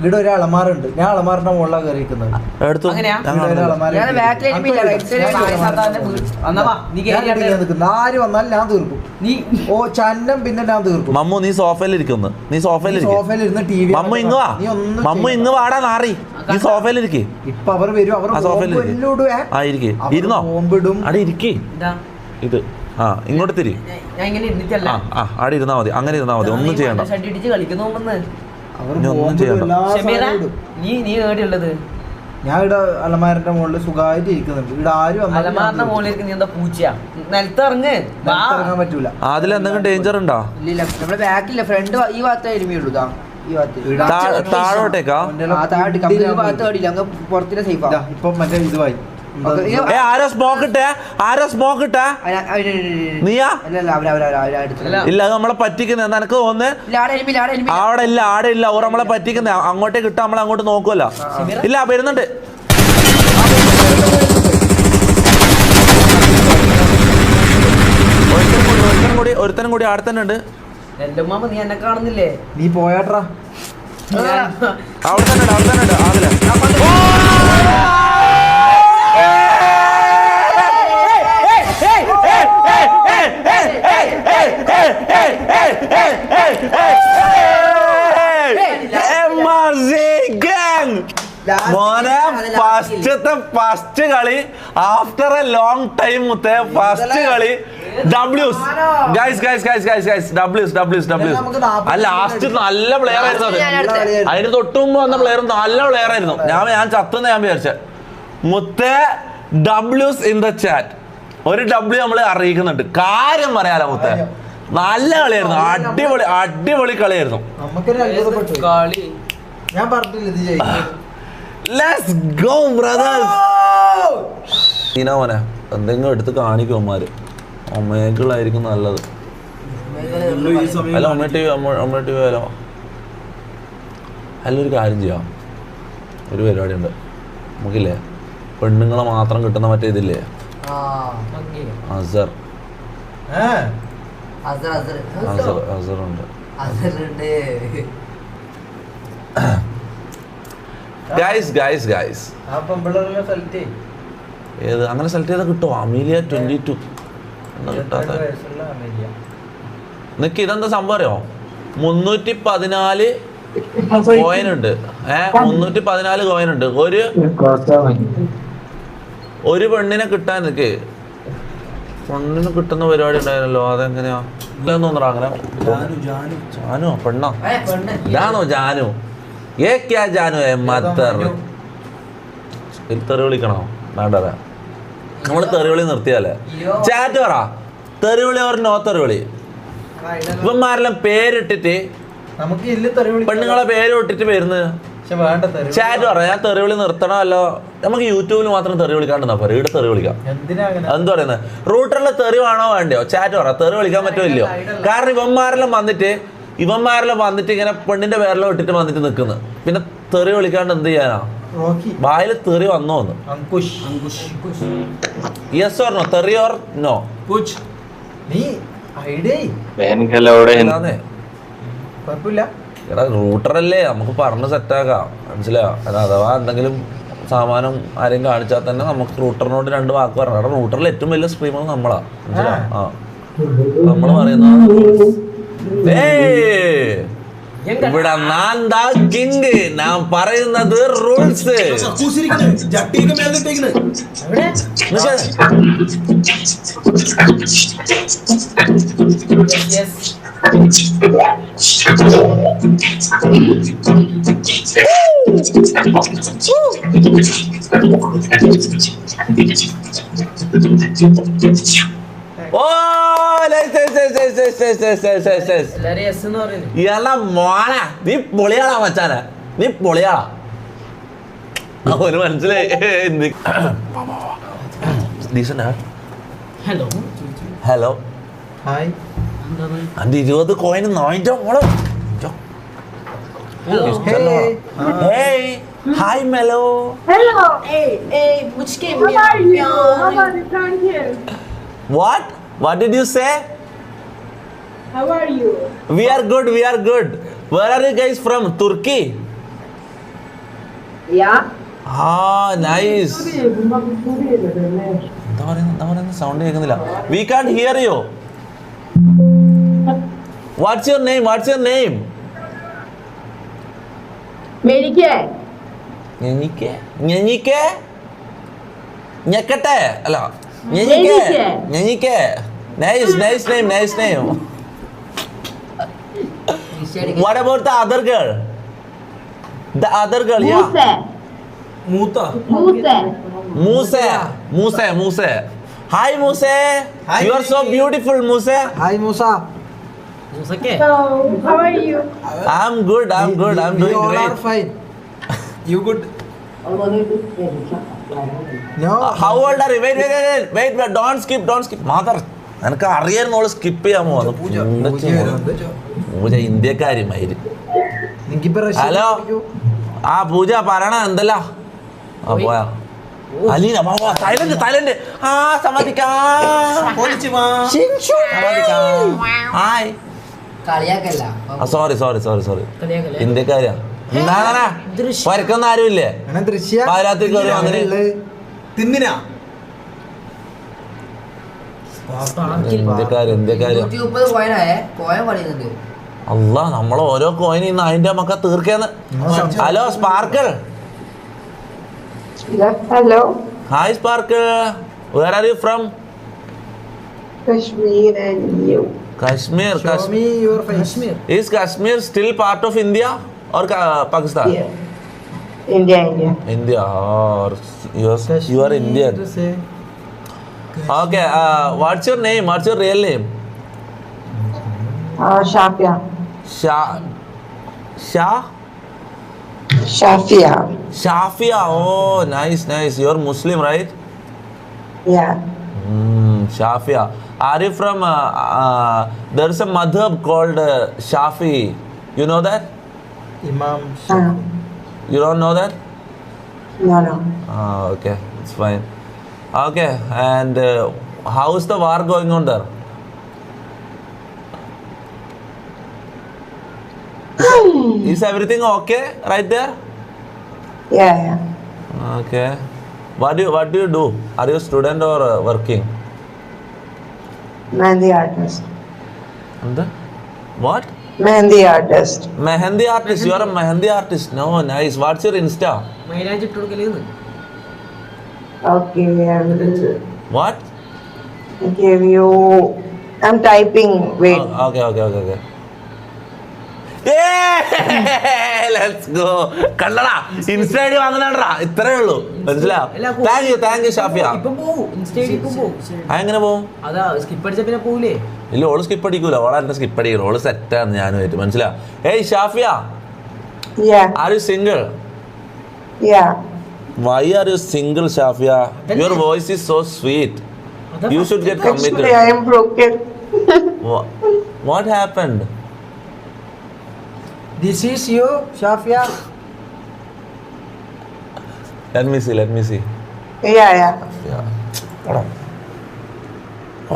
ഇവിടെ ഒരു അളമാറുണ്ട്, ഞാൻ അളമാറിന്റെ മുകളിലാണ് കയറിയിരിക്കുന്നത്. എടുത്തു ആര് വന്നാലും ഞാൻ തീർക്കും. ഓ ചന്നം പിന്നെ ഞാൻ തീർക്കും. മമ്മു നീ സോഫയിലിരിക്കുന്നു, സോഫയിലിരുന്ന് TV. മമ്മു ഇങ്ങ് വാടാ നാറി. ഈ സോഫയിലിരിക്കേ. ഇപ്പൊ അവർ വരും, അവർ ഇരുന്നോ ബോംബിടും. അവിടെ ഇരിക്കേ. ഇത് ഇങ്ങോട്ട് തിരി. അവിടെ ഇരുന്നാ മതി, അങ്ങനെ ഇരുന്നാ മതി. ഒന്നും ചെയ്യണ്ട. ഞാൻ ഇവിടെ അലമാരന്റെ മുകളിൽ സുഖമായിട്ട് ഇരിക്കുന്നുണ്ട്. ഇവിടെ ആരും അലമാറിന്റെ മുകളിൽ നീ എന്താ പൂച്ചയാ? നിലത്തിറങ്ങ്, ഇറങ്ങാൻ പറ്റൂല. അതിൽ എന്തെങ്കിലും ഡേഞ്ചർ ഉണ്ടോ? ഇല്ല, നമ്മുടെ ബാക്കില്ല, ഫ്രണ്ട് ഈ ഭാഗത്ത് എരുമയുള്ളൂ. താഴോട്ടേക്കാ പുറത്തിലെ സേഫാ. ഇപ്പൊ മറ്റേ ഇതുമായി ആരോ സ്മോക്ക് ഇട്ടാ നീയാ? ഇല്ല, അത് നമ്മളെ പറ്റിക്കുന്ന നിനക്ക് തോന്നുന്നേ. അവിടെ ഇല്ല ഓർ നമ്മളെ പറ്റിക്കുന്ന. അങ്ങോട്ടേക്ക് ഇട്ടാ നമ്മൾ അങ്ങോട്ട് നോക്കുമല്ലോ. ഇല്ല, വരുന്നുണ്ട്. ഒരുത്തനും കൂടി അവിടെ തന്നെ ഉണ്ട്. നീ എന്നെ കാണുന്നില്ലേ? നീ പോയാട്രാ. അവിടെ തന്നെ ഉണ്ട് അതില്. മോനെ ഫസ്റ്റ് കളി after a long time. First കളി ഡബ്ല്യൂസ്. ലാസ്റ്റ് നല്ല പ്ലെയർ ആയിരുന്നു അത്. അതിന് തൊട്ടുമുമ്പ് വന്ന പ്ലെയർ നല്ല പ്ലെയർ ആയിരുന്നു. ഞാൻ ചത്തുന്ന ഞാൻ വിചാരിച്ച. മുത്തേ ഡബ്ല്യൂസ് ഇൻ ദ ചാറ്റ്. ഒരു W നമ്മൾ അറിയിക്കുന്നുണ്ട്. കാര്യം പറയാലോ മുത്തേ, നല്ല കളിയായിരുന്നു. അടിപൊളി കളിയായിരുന്നു. ഞാൻ പറഞ്ഞില്ല. Let's go brothers. മോനെ എന്തെങ്കിലും എടുത്ത് കാണിക്കും അമ്മമാര്. ഒമേകളായിരിക്കും നല്ലത്. അല്ല ഒമേ ടി വി ആയാലോ? അല്ല, ഒരു കാര്യം ചെയ്യാം. ഒരു പരിപാടി ഉണ്ട് നമുക്കില്ലേ, പെണ്ണുങ്ങളെ മാത്രം കിട്ടുന്ന മറ്റേ ഇതില്ലേ, അസർ ഉണ്ട്. ഗൈസ് ഏത് അങ്ങനെ സെലക്ട് ചെയ്താൽ കിട്ടുമോ? അമീലിയ 22 എന്താ കിട്ടാത്ത? നിനക്ക് ഇതെന്താ സംഭവം അറിയോ? 314 കോയിൻ ഉണ്ട്. 314 കോയിൻ ഉണ്ട്. ഒരു പെണ്ണിനെ കിട്ടാൻ നിനക്ക് പെണ്ണിന് കിട്ടുന്ന പരിപാടി ഉണ്ടായിരുന്നല്ലോ. അതെങ്ങനെയാ തോന്നറ? അങ്ങനെ ജാനു പെണ്ണോ? ഇതാണോ ജാനു? ജാനു തെറി വിളിക്കണോ? വേണ്ടതാ, നമ്മള് തെറിവിളി നിർത്തിയാലേ. ചാറ്റ് പറ, തെറിവിളി ഓർ നോ തെറിവിളി. ഇവന്മാരെല്ലാം പേരിട്ടിട്ട് പെണ്ണുങ്ങളെ പേര് ഇട്ടിട്ട് വരുന്നത്. ചാറ്റ് പറ, ഞാൻ തെറിവിളി നിർത്തണമല്ലോ. നമുക്ക് യൂട്യൂബിൽ മാത്രം തെറി വിളിക്കാണ്ടെന്നാ പറയാം. ഇവിടെ തെറി വിളിക്കാം. എന്ത് പറയുന്നത്? റൂട്ടറിലെ തെറി വേണോ വേണ്ടയോ? ചാറ്റ് പറ, തെറി വിളിക്കാൻ പറ്റുമല്ലോ. കാരണം ഇവന്മാരെല്ലാം വന്നിട്ട് ഇങ്ങനെ പെണ്ണിന്റെ പേരെല്ലാം ഇട്ടിട്ട് വന്നിട്ട് നിൽക്കുന്നു. പിന്നെ തെറി വിളിക്കാണ്ട് എന്ത് ചെയ്യാനാ? വായില് തെറി വന്നോന്ന്. Yes or no? തെറി ഓർ നോ? എടാ റൂട്ടറല്ലേ, നമുക്ക് പറഞ്ഞ് സെറ്റാക്കാം. മനസ്സിലായോ? അഥവാ എന്തെങ്കിലും സാമാനം ആരെയും കാണിച്ചാൽ തന്നെ നമുക്ക് റൂട്ടറിനോട് 2 വാക്ക് പറഞ്ഞു. കാരണം റൂട്ടറിൽ ഏറ്റവും വലിയ സ്ട്രീമർ നമ്മളാ. മനസ്സിലായോ? നമ്മള് പറയുന്ന ഇവിടെ കിങ്, ഞാൻ പറയുന്നത് റൂൾസ്. ഓ എല്ലാരും എസ് എന്ന് പറയുന്നു. ഇയാളെ മോന നീ പൊളിയാളാ മച്ചാനെ, നീ പൊളിയാളാ. അവന് മനസ്സിലായി. Hello hello hi. അന്റെ 20 കോയിന് 9 മോളെ. Hey, hi Melo. Hello. Hey, muchke How are you? How are you? Come here. What did you say? How are you? We are good, we are good. Where are you guys from? Turkey? Yeah. Ah, nice. എന്താ പറയുന്നത് സൗണ്ട് കേൾക്കുന്നില്ല. We can't hear you. What's your name? What's your name? Melike. ഞെഞ്ഞിക്കെ ഞെക്കട്ടെ അല്ല ഞെഞ്ഞിക്കെ. Nice name, nice name. What about the other girl? The other girl, yeah. മൂത്ത Muse. Hi Muse. Hi, You are so beautiful, Muse. Hi Moosa. മൂസക്കെ So, how are you? I'm good. I'm We doing all are great. fine. You good No. How old are you? Wait. Don't skip. Mother, നിനക്ക് അറിയാവുന്ന സ്കിപ്പ് ചെയ്യാമോ? പൂജ ഇന്ത്യക്കാരി മയില്. നിനക്കിപ്പോ റഷ്യ ഹലോ ആ പൂജ പറയണ എന്തല്ല? ആ പോയാ അലീന തായ്ലൻഡ്. ആ സമ്മതിക്കാം. ഹായ്. കളിയാക്കല്ല. സോറി കളിയാക്കല്ലേ? ഇന്ത്യക്കാരാ. പരക്കൊന്നും ആരുമില്ലേ? അങ്ങനെ ദൃശ്യ പാതിരാത്രി കയറി വന്നിട്ട് തിന്നിനാ ഇന്ത്യക്കാര് 130 കോയിനായേ. കോയൻ പറയുന്നുണ്ട്. അല്ല നമ്മളെ ഓരോ കോയിൻ ഇന്ന് അതിന്റെ മക്ക തീർക്കേന്ന്. Hello sparkle. Hello. Hi sparkle. Where are you from? Kashmir and you. Kashmir. Show me your face. Is Kashmir still part of India or Pakistan? Yeah. India. India. Or you are Indian. To say. Okay. What's your name? What's your real name? Shafia. Shafia. Shafia. Oh, nice. You're Muslim, right? Yeah. Shafia. Are you from? There's a madhab called Shafi. You know that? Imam. You don't know that? No. Okay. It's fine. Okay. And how is the war going on there? Is everything okay right there? Yeah. Okay. What do you do? Are you a student or working? Mehndi artist. What? Mehndi artist. Mehendi artist. You are a mehendi artist. No, nice. What's your Insta? മൈലാഞ്ചി ഇട്ട് കൊടുക്കലേന്ന്. Okay. I will What? give you. I'm typing. Wait. Okay. Let's go. കണ്ടടാ ഇൻസ്റ്റൈഡി വാങ്ങണടാ ഇത്രേ ഉള്ളൂ മനസ്സിലായോ? Thank you Shafiya. ഇപ്പം പോവും ഇൻസ്റ്റയിൽ ഇപ്പം പോവും. എങ്ങനെ പോവും? അതാ സ്കിപ്പ് അടിച്ച പിന്നെ പോവില്ലേ? ഇല്ല ഓള് സ്കിപ്പ് അടിക്കൂല. ഓളെ എന്നെ സ്കിപ്പ് അടിക്കണം. ഓള് സെറ്റാണ് ഞാനുമായിട്ട് മനസ്സിലായോ? ഏയ് Shafiya, Yeah. Are you single? Yeah. Why are you single, Shafia? Your voice is so sweet. You should get committed. Actually, I am broken. What happened? This is you, Shafia. Let me see. Yeah. Yeah.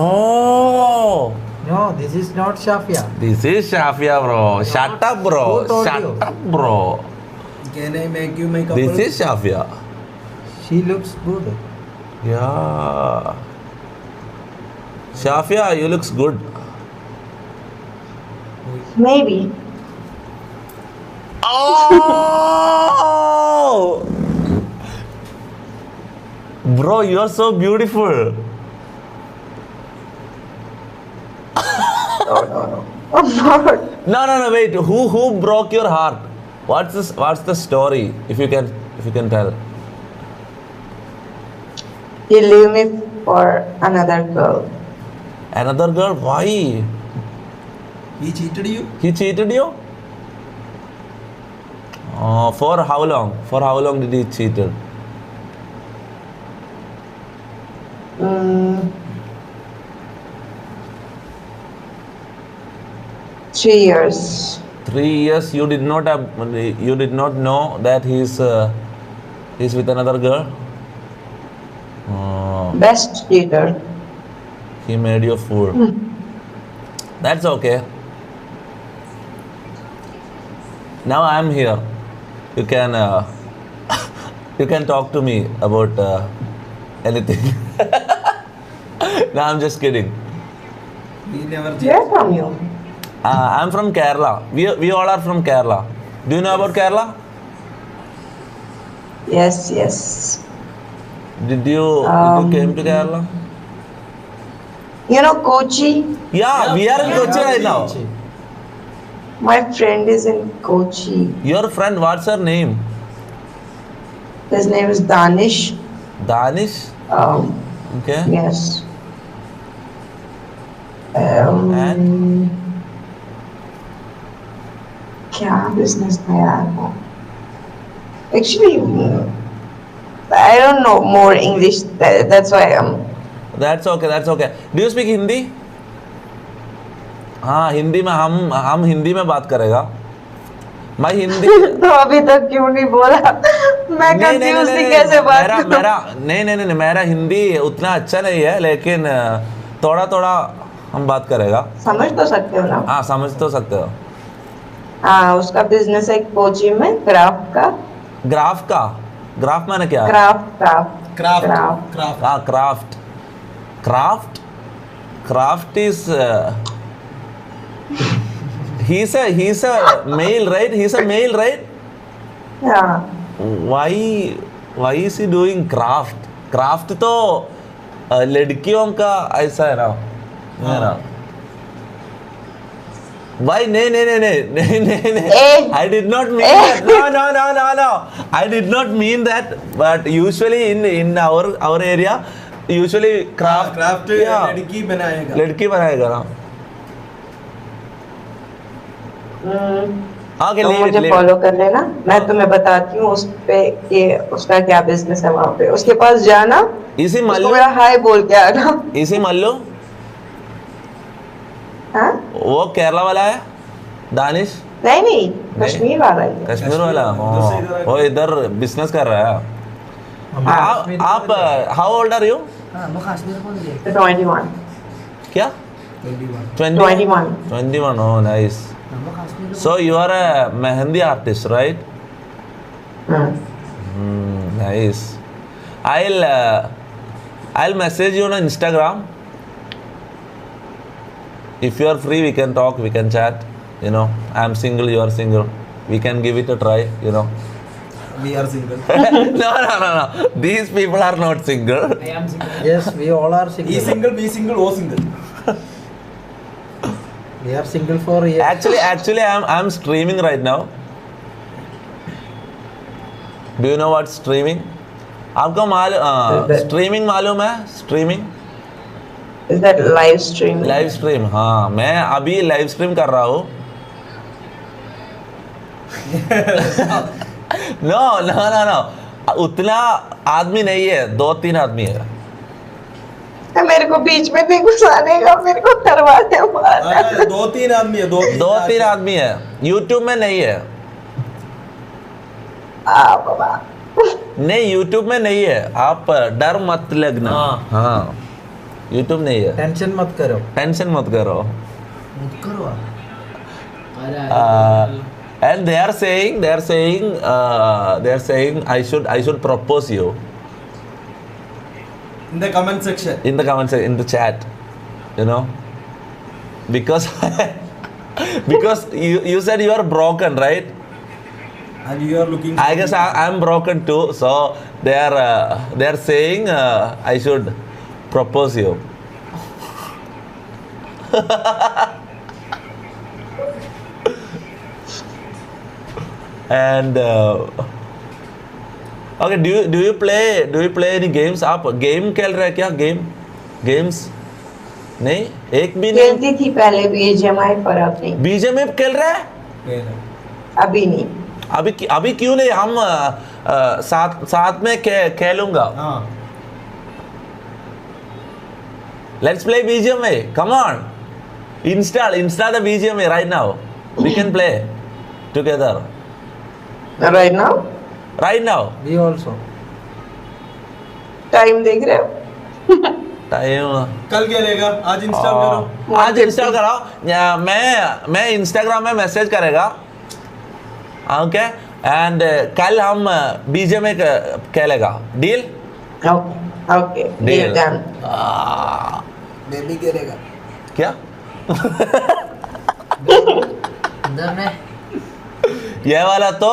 Oh, No, this is not Shafia. this is Shafia, bro. Shut up, bro. Who told Shut you? up, bro. Can I make you make This is Shafia. She looks good. Yeah. Shafia, you looks good. Maybe. Oh! Bro, you are so beautiful. No, wait. Who broke your heart? What's the story? If you can tell. You leave me for another girl. Another girl? Why? He cheated you? He cheated you? For how long? For how long did he cheated? Mm, 3 years. 3 years. You did not have. You did not know that he's with another girl. Best cheater. He made you a fool. That's okay. Now I'm here. You can you can talk to me about anything. No, I'm just kidding. He never Where cheated. from you? I'm from Kerala. We all are from Kerala. Do you know about Kerala? Yes, yes. Did you came to Kerala? You know Kochi? Yeah, we are in Kochi right now. My friend is in Kochi. Your friend, what's her name? His name is Danish. Danish. Okay. Yes. And? क्या business था यार वो? Actually, I don't know more English. That's why I'm. That's okay. That's okay. Do you speak Hindi? हाँ, हिंदी में हम हिंदी में बात करेगा. मैं हिंदी तो अभी तक क्यों नहीं बोला? मैं कंफ्यूज थी कैसे बात करूं? नहीं, मेरा हिंदी उतना अच्छा नहीं है, लेकिन थोड़ा थोड़ा हम बात करेगा. समझ तो सकते हो ना? हाँ, समझ तो सकते हो. हाँ, उसका बिजनेस है कोची में क्राफ्ट का. ग्राफ मैंने क्या? Craft. हाँ, craft is he's a male, right? He's a male, right? Yeah. Why is he doing craft तो लड़कियों का ऐसा है ना. Why? नहीं. I did not mean that. No. I did not mean that. But usually in our area, usually craft yeah, लड़की बनाएगा. लड़की बनाएगा ना. Okay, तो leave मुझे it. फॉलो कर लेना. मैं तुम्हें बताती हूँ उस पे कि उसका क्या बिजनेस है वहाँ पे. उसके पास जाना. इसी उसको मल्लू मेरा हाय बोल के आना. इसी मल्लू हाँ? वो केरला वाला है दानिश. नहीं कश्मीर वाला ही है. कश्मीर वाला. वो इधर बिजनेस कर रहा है. आप हाउ ओल्ड आर यू? हाँ मैं कश्मीर कौन गए 21. क्या? 21. 21. Oh, nice. मैं Kashmir So you are a mehendi artist, right? Nice. I'll message you on Instagram. If you are free, we can talk, we can chat. You know, I'm single, you are single. We can give it a try, you know. We are single. No. These people are not single. I am single. Yes, we all are single. He single, be single, oh single. We are single for years. Actually, I'm streaming right now. Do you know what streaming? आपको स्ट्रीमिंग मालूम है? Streaming Is that live stream? Live stream. हाँ, मैं अभी लाइव स्ट्रीम कर रहा हूँ. No. उतना आदमी नहीं है, 2-3 आदमी है. मेरे को बीच में नहीं घुसाने का. मेरे को दरवाजे मारना. 2-3 आदमी है. 2-3 आदमी है. यूट्यूब में नहीं है. बाबा. नहीं, यूट्यूब में नहीं है. आप डर मत लगना. हाँ, यूट्यूब नहीं है. टेंशन मत करो. टेंशन मत करो. मुझ करो अरे And they are saying I should propose you In the comment section. in the comments, in the chat, you know, because you said you are broken, right? And you are looking. I guess I'm broken too, so they are saying I should propose you. And okay, do you play any games? आप गेम खेल रहे हैं क्या? गेम्स नहीं एक भी नहीं खेलती थी पहले BGMI पर अब नहीं. बीजेएमआई खेल रहा है अभी नहीं. अभी क्यों नहीं हम साथ में खेलूंगा हाँ Let's play BGMI. Come on. Install the BGMI right now. We can play together. Right now? Right now. We also. Time देख रहे हो? Time. कल खेलेगा आज इंस्टॉल करो आज इंस्टॉल कराओ मैं इंस्टाग्राम में मैसेज करेगा ओके एंड कल हम बीजेएमआई खेलेगा deal okay deal done. Baby करेगा क्या अंदर में ये वाला तो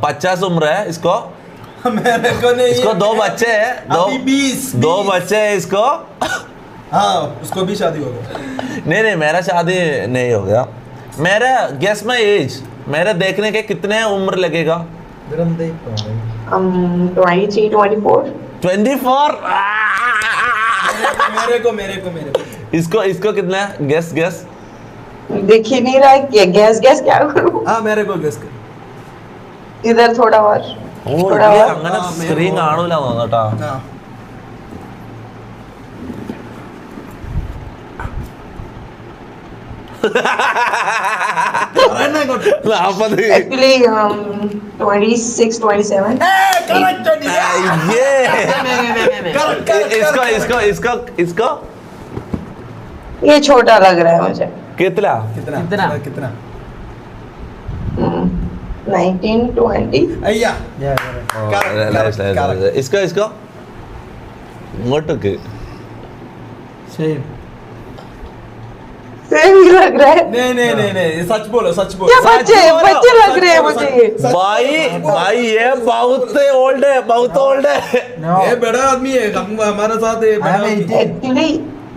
50 उम्र है इसको मेरे को नहीं इसको 2 बच्चे हैं अभी 20 दो बच्चे हैं इसको हाँ उसको भी शादी हो गया नहीं मेरा शादी नहीं हो गया मेरा गेस माय एज मेरे देखने के कितने उम्र लगेगा 23, 24. 24 मेरे को इसको कितना गेस दिख ही नहीं रहा है कि गैस क्या करूं. हाँ मेरे को गेस कर इधर थोड़ा और थोड़ा और. അങ്ങനെ സ്ക്രീൻ കാണൂല കേട്ടോ हाँ Actually 26, 27. इसको ये छोटा लग रहा है मुझे. कितना कितना 19, 20. अय्या Yeah. correct. इसको ഇങ്ങോട്ടേക്ക് Same. सेम ही लग रहा है. नहीं सच बोलो क्या बच्चे लग रहे हैं मुझे ये. भाई ये बहुत ओल्ड है No. ये बड़ा आदमी है हमारे साथ ये बड़ा I am आदमी। 18. Actually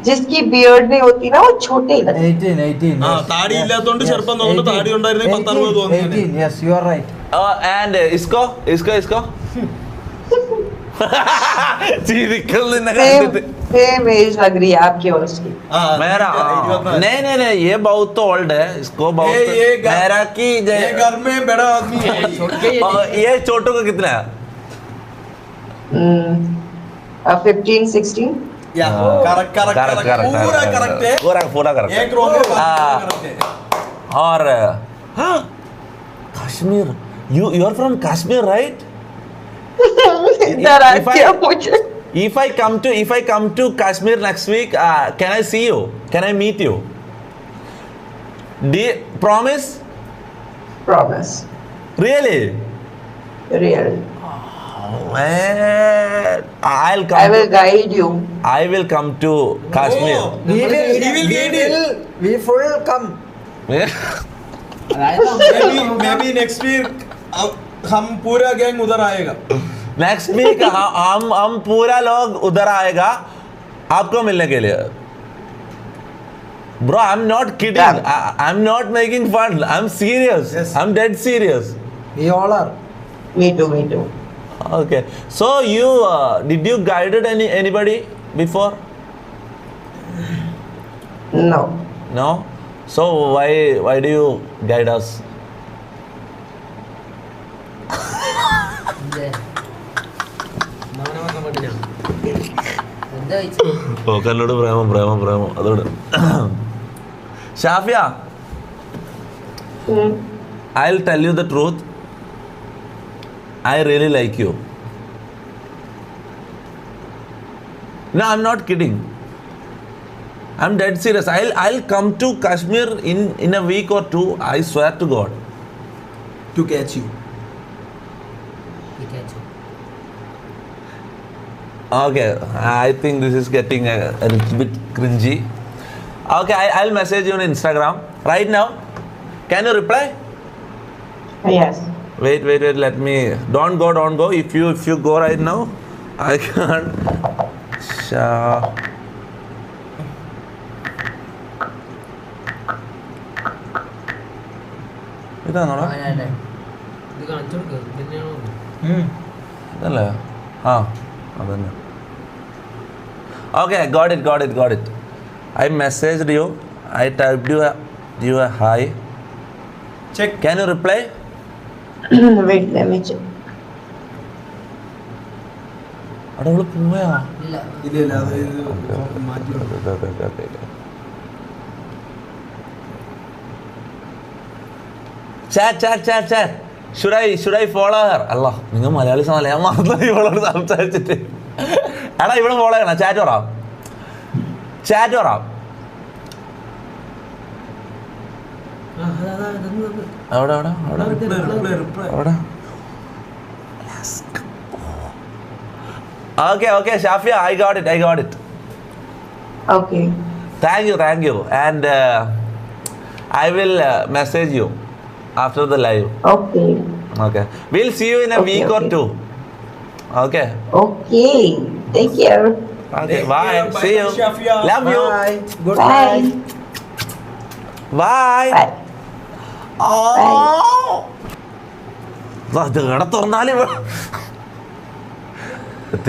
जिसकी बियर्ड नहीं होती ना वो छोटे ही लगते. 18. ആ Yes. താടി ഇല്ലാത്തോണ്ട് ചെറുപ്പം തോന്നുന്നു താടി ഉണ്ടായിരുന്നെങ്കിൽ 10 60 തോന്നുന്നു 18. Yes, you are right. And इसको ചിരിക്കുന്ന കണ്ടിട്ട് सेम एज लग रही है आपकी और उसकी. मेरा नहीं ये बहुत ओल्ड है इसको बहुत ये घर- मेरा की ये घर में बड़ा आदमी है ये छोटू का कितना है 15, 16. या करेक्ट पूरा करेक्ट है पूरा करेक्ट एक रो में हाँ। करेक्ट है और Kashmir you are from Kashmir right डरा if I- दिया मुझे. if I come to Kashmir next week can I see you can I meet you promise Promise. really Real. man I will guide you. I will come to Kashmir Oh. He will get it. We full come. maybe next week हम पूरा गैंग उधर आएगा नेक्स्ट वीक हम पूरा लोग उधर आएगा आपको मिलने के लिए bro I am not kidding I am not making fun I am serious Yes. I am dead serious We all are. Me too. okay so you did you guided anybody before no so why do you guide us എന്താ വെച്ചു ഓക്കല്ലോട് പ്രേമം അതോട് Shafiya I'll tell you the truth. I really like you. No, I'm not kidding. I'm dead serious. I'll come to Kashmir in a week or two. I swear to God. to catch you Okay, I think this is getting a little bit cringy. Okay, I'll message you on Instagram right now. Can you reply? Yes. Wait. Let me. Don't go. If you go right now, I can't. ഇതാണോടാ ഇത് കാണിച്ചു കൊടുക്കുക തന്നെയാണോ അതല്ലേ ആ അതന്നെ okay got it I messaged you. I typed you a hi. Check. Can you reply? Wait, let me check. അവിടെ അവള് പോയാ? ഇല്ല. ഇല്ല അത് മാറ്റി. Chat. Should I follow her? അല്ല നിങ്ങൾ മലയാളി സാധനം ഞാൻ മറന്നു ഇവളോട് സംസാരിച്ചിട്ട്. എടാ ഇവിടെ ഫോളോ ചെയ്യണം. ചാറ്റ് പറ. അവിടെ Okay, Shafia, I got it. Okay. Thank you. And I will message you after the live. Okay. We'll see you in a week or two. Okay. Okay. Take care. Okay, Take bye. care. Bye, See you. Shafia. Love you. Bye. Good Bye. night. Bye. Bye. ഇത് കട തുറന്നാല്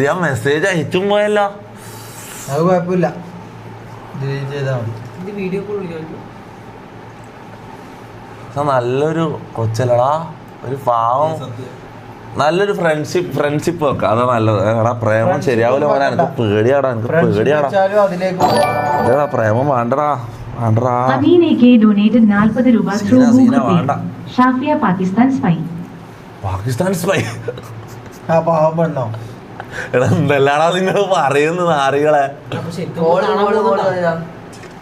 ഞാൻ മെസ്സേജ് അയച്ചും പോയല്ലോ. അത് കുഴപ്പമില്ല, ഡിലീറ്റ് ചെയ്താൽ മതി. ഇത് വീഡിയോ കോൾ വിളിക്കാൻ നല്ലൊരു കൊച്ചല്ലടാ, ഒരു പാവം. നല്ലൊരു ഫ്രണ്ട്ഷിപ്പ് വെക്കാം, അതാ നല്ലത്. എടാ പ്രേമം ശരിയാവില്ല മോനെ, എനിക്ക് പേടിയാടാ. വെച്ചാലും അതിലേക്ക് ഏതാ പ്രേമം വേണ്ടടാ. അദീനയ്ക്ക് ഡൊനേറ്റഡ് 40 രൂപ ത്രൂ സീന ഗൂഗിൾ വേണ്ട. പേ. ഷാഫിയ പാകിസ്ഥാൻ സ്പൈ. പാകിസ്ഥാൻ സ്പൈ. ആ പാവം പെണ്ണോ? എടാ എന്തെല്ലാടാ നിങ്ങൾ പറയുന്നത് നാറികളെ.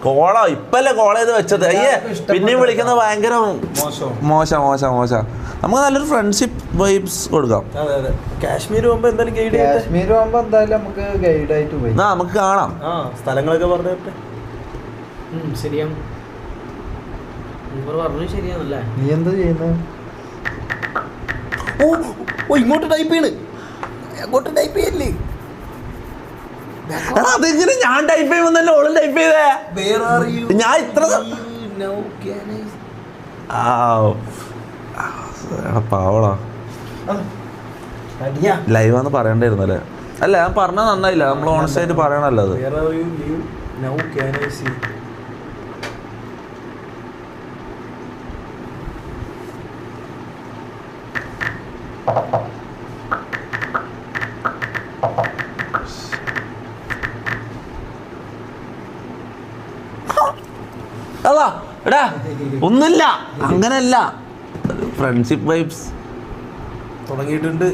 കോളോ ഇപ്പല്ലേ കോൾ ചെയ്ത് വെച്ചത്. അയ്യേ പിന്നെയും വിളിക്കുന്നത് ഭയങ്കര മോശം. നമുക്ക് നല്ലൊരു ഫ്രണ്ട്ഷിപ്പ് വൈബ്സ് കൊടുക്കാം. അതെ കാശ്മീർ പോകുമ്പോ എന്തായാലും ഗൈഡ് കാശ്മീർ പോകുമ്പോ എന്തായാലും നമുക്ക് ഗൈഡായിട്ട് പോയി നമുക്ക് കാണാം. സ്ഥലങ്ങളൊക്കെ പറഞ്ഞിട്ട് ശരിയാണ്. പറഞ്ഞു ശരിയാണല്ലേ. നീ എന്താ ചെയ്യുന്നത്? ഇങ്ങോട്ട് ടൈപ്പ് ചെയ്യല്ലേ. എടാ അതെങ്ങനെ ഞാൻ ടൈപ്പ് ചെയ്യുമ്പോന്നല്ലേ ഓള് ടൈപ്പ് ചെയ്തേ? ഞാൻ ഇത്ര പാവളാ ലൈവാന്ന് പറയണ്ടായിരുന്നല്ലേ. അല്ല ഞാൻ പറഞ്ഞാൽ നന്നായില്ല, നമ്മൾ ഓണസ്റ്റായിട്ട് പറയണല്ലോ അത്. അതാ എടാ ഒന്നുമില്ല, അങ്ങനല്ല, ഫ്രണ്ട്ഷിപ്പ് വൈബ്സ് തുടങ്ങിയിട്ടുണ്ട്.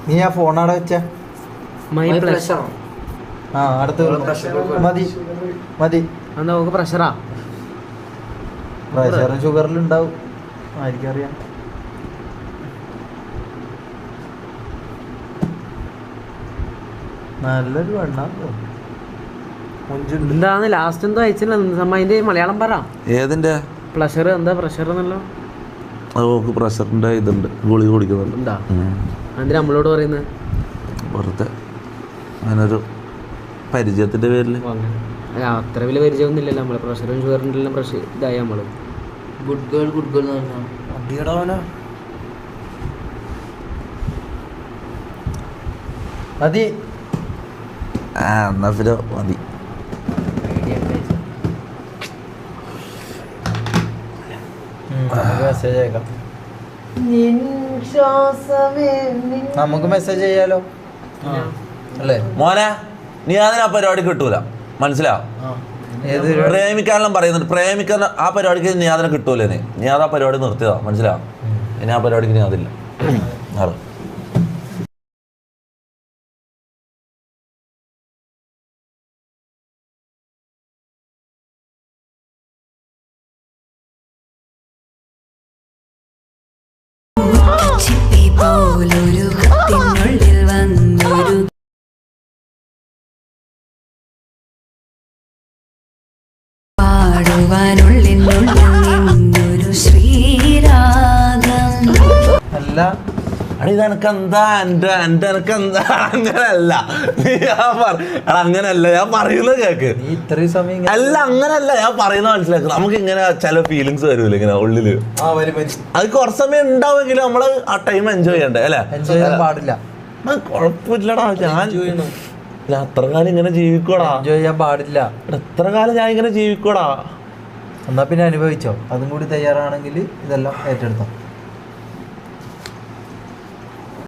നീ ആ ഫോൺ അവിടെ വെച്ച മൈ പ്രഷർ. ആ അടുത്ത് മതി. എന്താ നമുക്ക് പ്രഷറാ? പ്രഷറും ഷുഗറിലും ഉണ്ടാവും, ആയിരിക്കറിയാം. നല്ലൊരു വണ്ണാ. എന്താണ് ലാസ്റ്റ് എന്തോ അയച്ചില്ല അതിന്റെ മലയാളം പറ. ഏതിന്റെ പ്രഷർ? എന്താ പ്രഷർ എന്നല്ലോ? ഓക്ക് പ്രഷറിന്റെ ഇതുണ്ട്, ഗുളിക കുടിക്കുന്നുണ്ട്. എന്താ അതിന് നമ്മളോട് പറയുന്നത്? വെറുതെ അങ്ങനൊരു പരിചയത്തിന്റെ പേരിൽ. അത്ര വലിയ പരിചയമൊന്നും ഇല്ലല്ലോ നമ്മള്. പ്രഷറും ഷുഗറിൻ്റെ എല്ലാം പ്രഷർ ഇതായി നമ്മള്. ഗുഡ് ഗേൾ മതി. എന്നാ പിന്നെ മതി. മെസ്സേജ് അയക്കാം. നമുക്ക് മെസ്സേജ് ചെയ്യാലോ അല്ലേ മോനെ? നീ അതിന് ആ പരിപാടി കിട്ടൂല, മനസ്സിലാവും. പ്രേമിക്കാനെല്ലാം പറയുന്നുണ്ട്, പ്രേമിക്കാൻ ആ പരിപാടിക്ക് നീ അതിനെ കിട്ടൂലേ. നീ അത് ആ പരിപാടി നിർത്തിയതാ, മനസ്സിലാവും. ഇനി ആ പരിപാടിക്ക് നീ അതില്ല. അല്ല ഇതെനക്കെന്താ എന്റെ എനക്കെന്താ? അങ്ങനല്ല അങ്ങനല്ല ഞാൻ പറയുന്നത് കേക്ക്. നീ ഇത്രയും സമയം അല്ല അങ്ങനല്ല ഞാൻ പറയുന്നത് മനസ്സിലാക്കുക. നമുക്ക് ഇങ്ങനെ ചില ഫീലിങ്സ് വരൂല ഇങ്ങനെ ഉള്ളില്. അത് കുറച്ച് സമയം ഉണ്ടാവുമെങ്കിലും നമ്മള് ആ ടൈം എൻജോയ് ചെയ്യണ്ടേ അല്ലേ? എൻജോയ് ചെയ്യാൻ പാടില്ല. കുഴപ്പമില്ലടാ. ഞാൻ ഞാൻ അത്ര കാലം ഇങ്ങനെ ജീവിക്കോടാ. എൻജോയ് ചെയ്യാൻ പാടില്ല. എത്ര കാലം ഞാൻ ഇങ്ങനെ ജീവിക്കോടാ. എന്നാ പിന്നെ അനുഭവിച്ചോ. അതും കൂടി തയ്യാറാണെങ്കിൽ ഇതെല്ലാം ഏറ്റെടുത്തോ.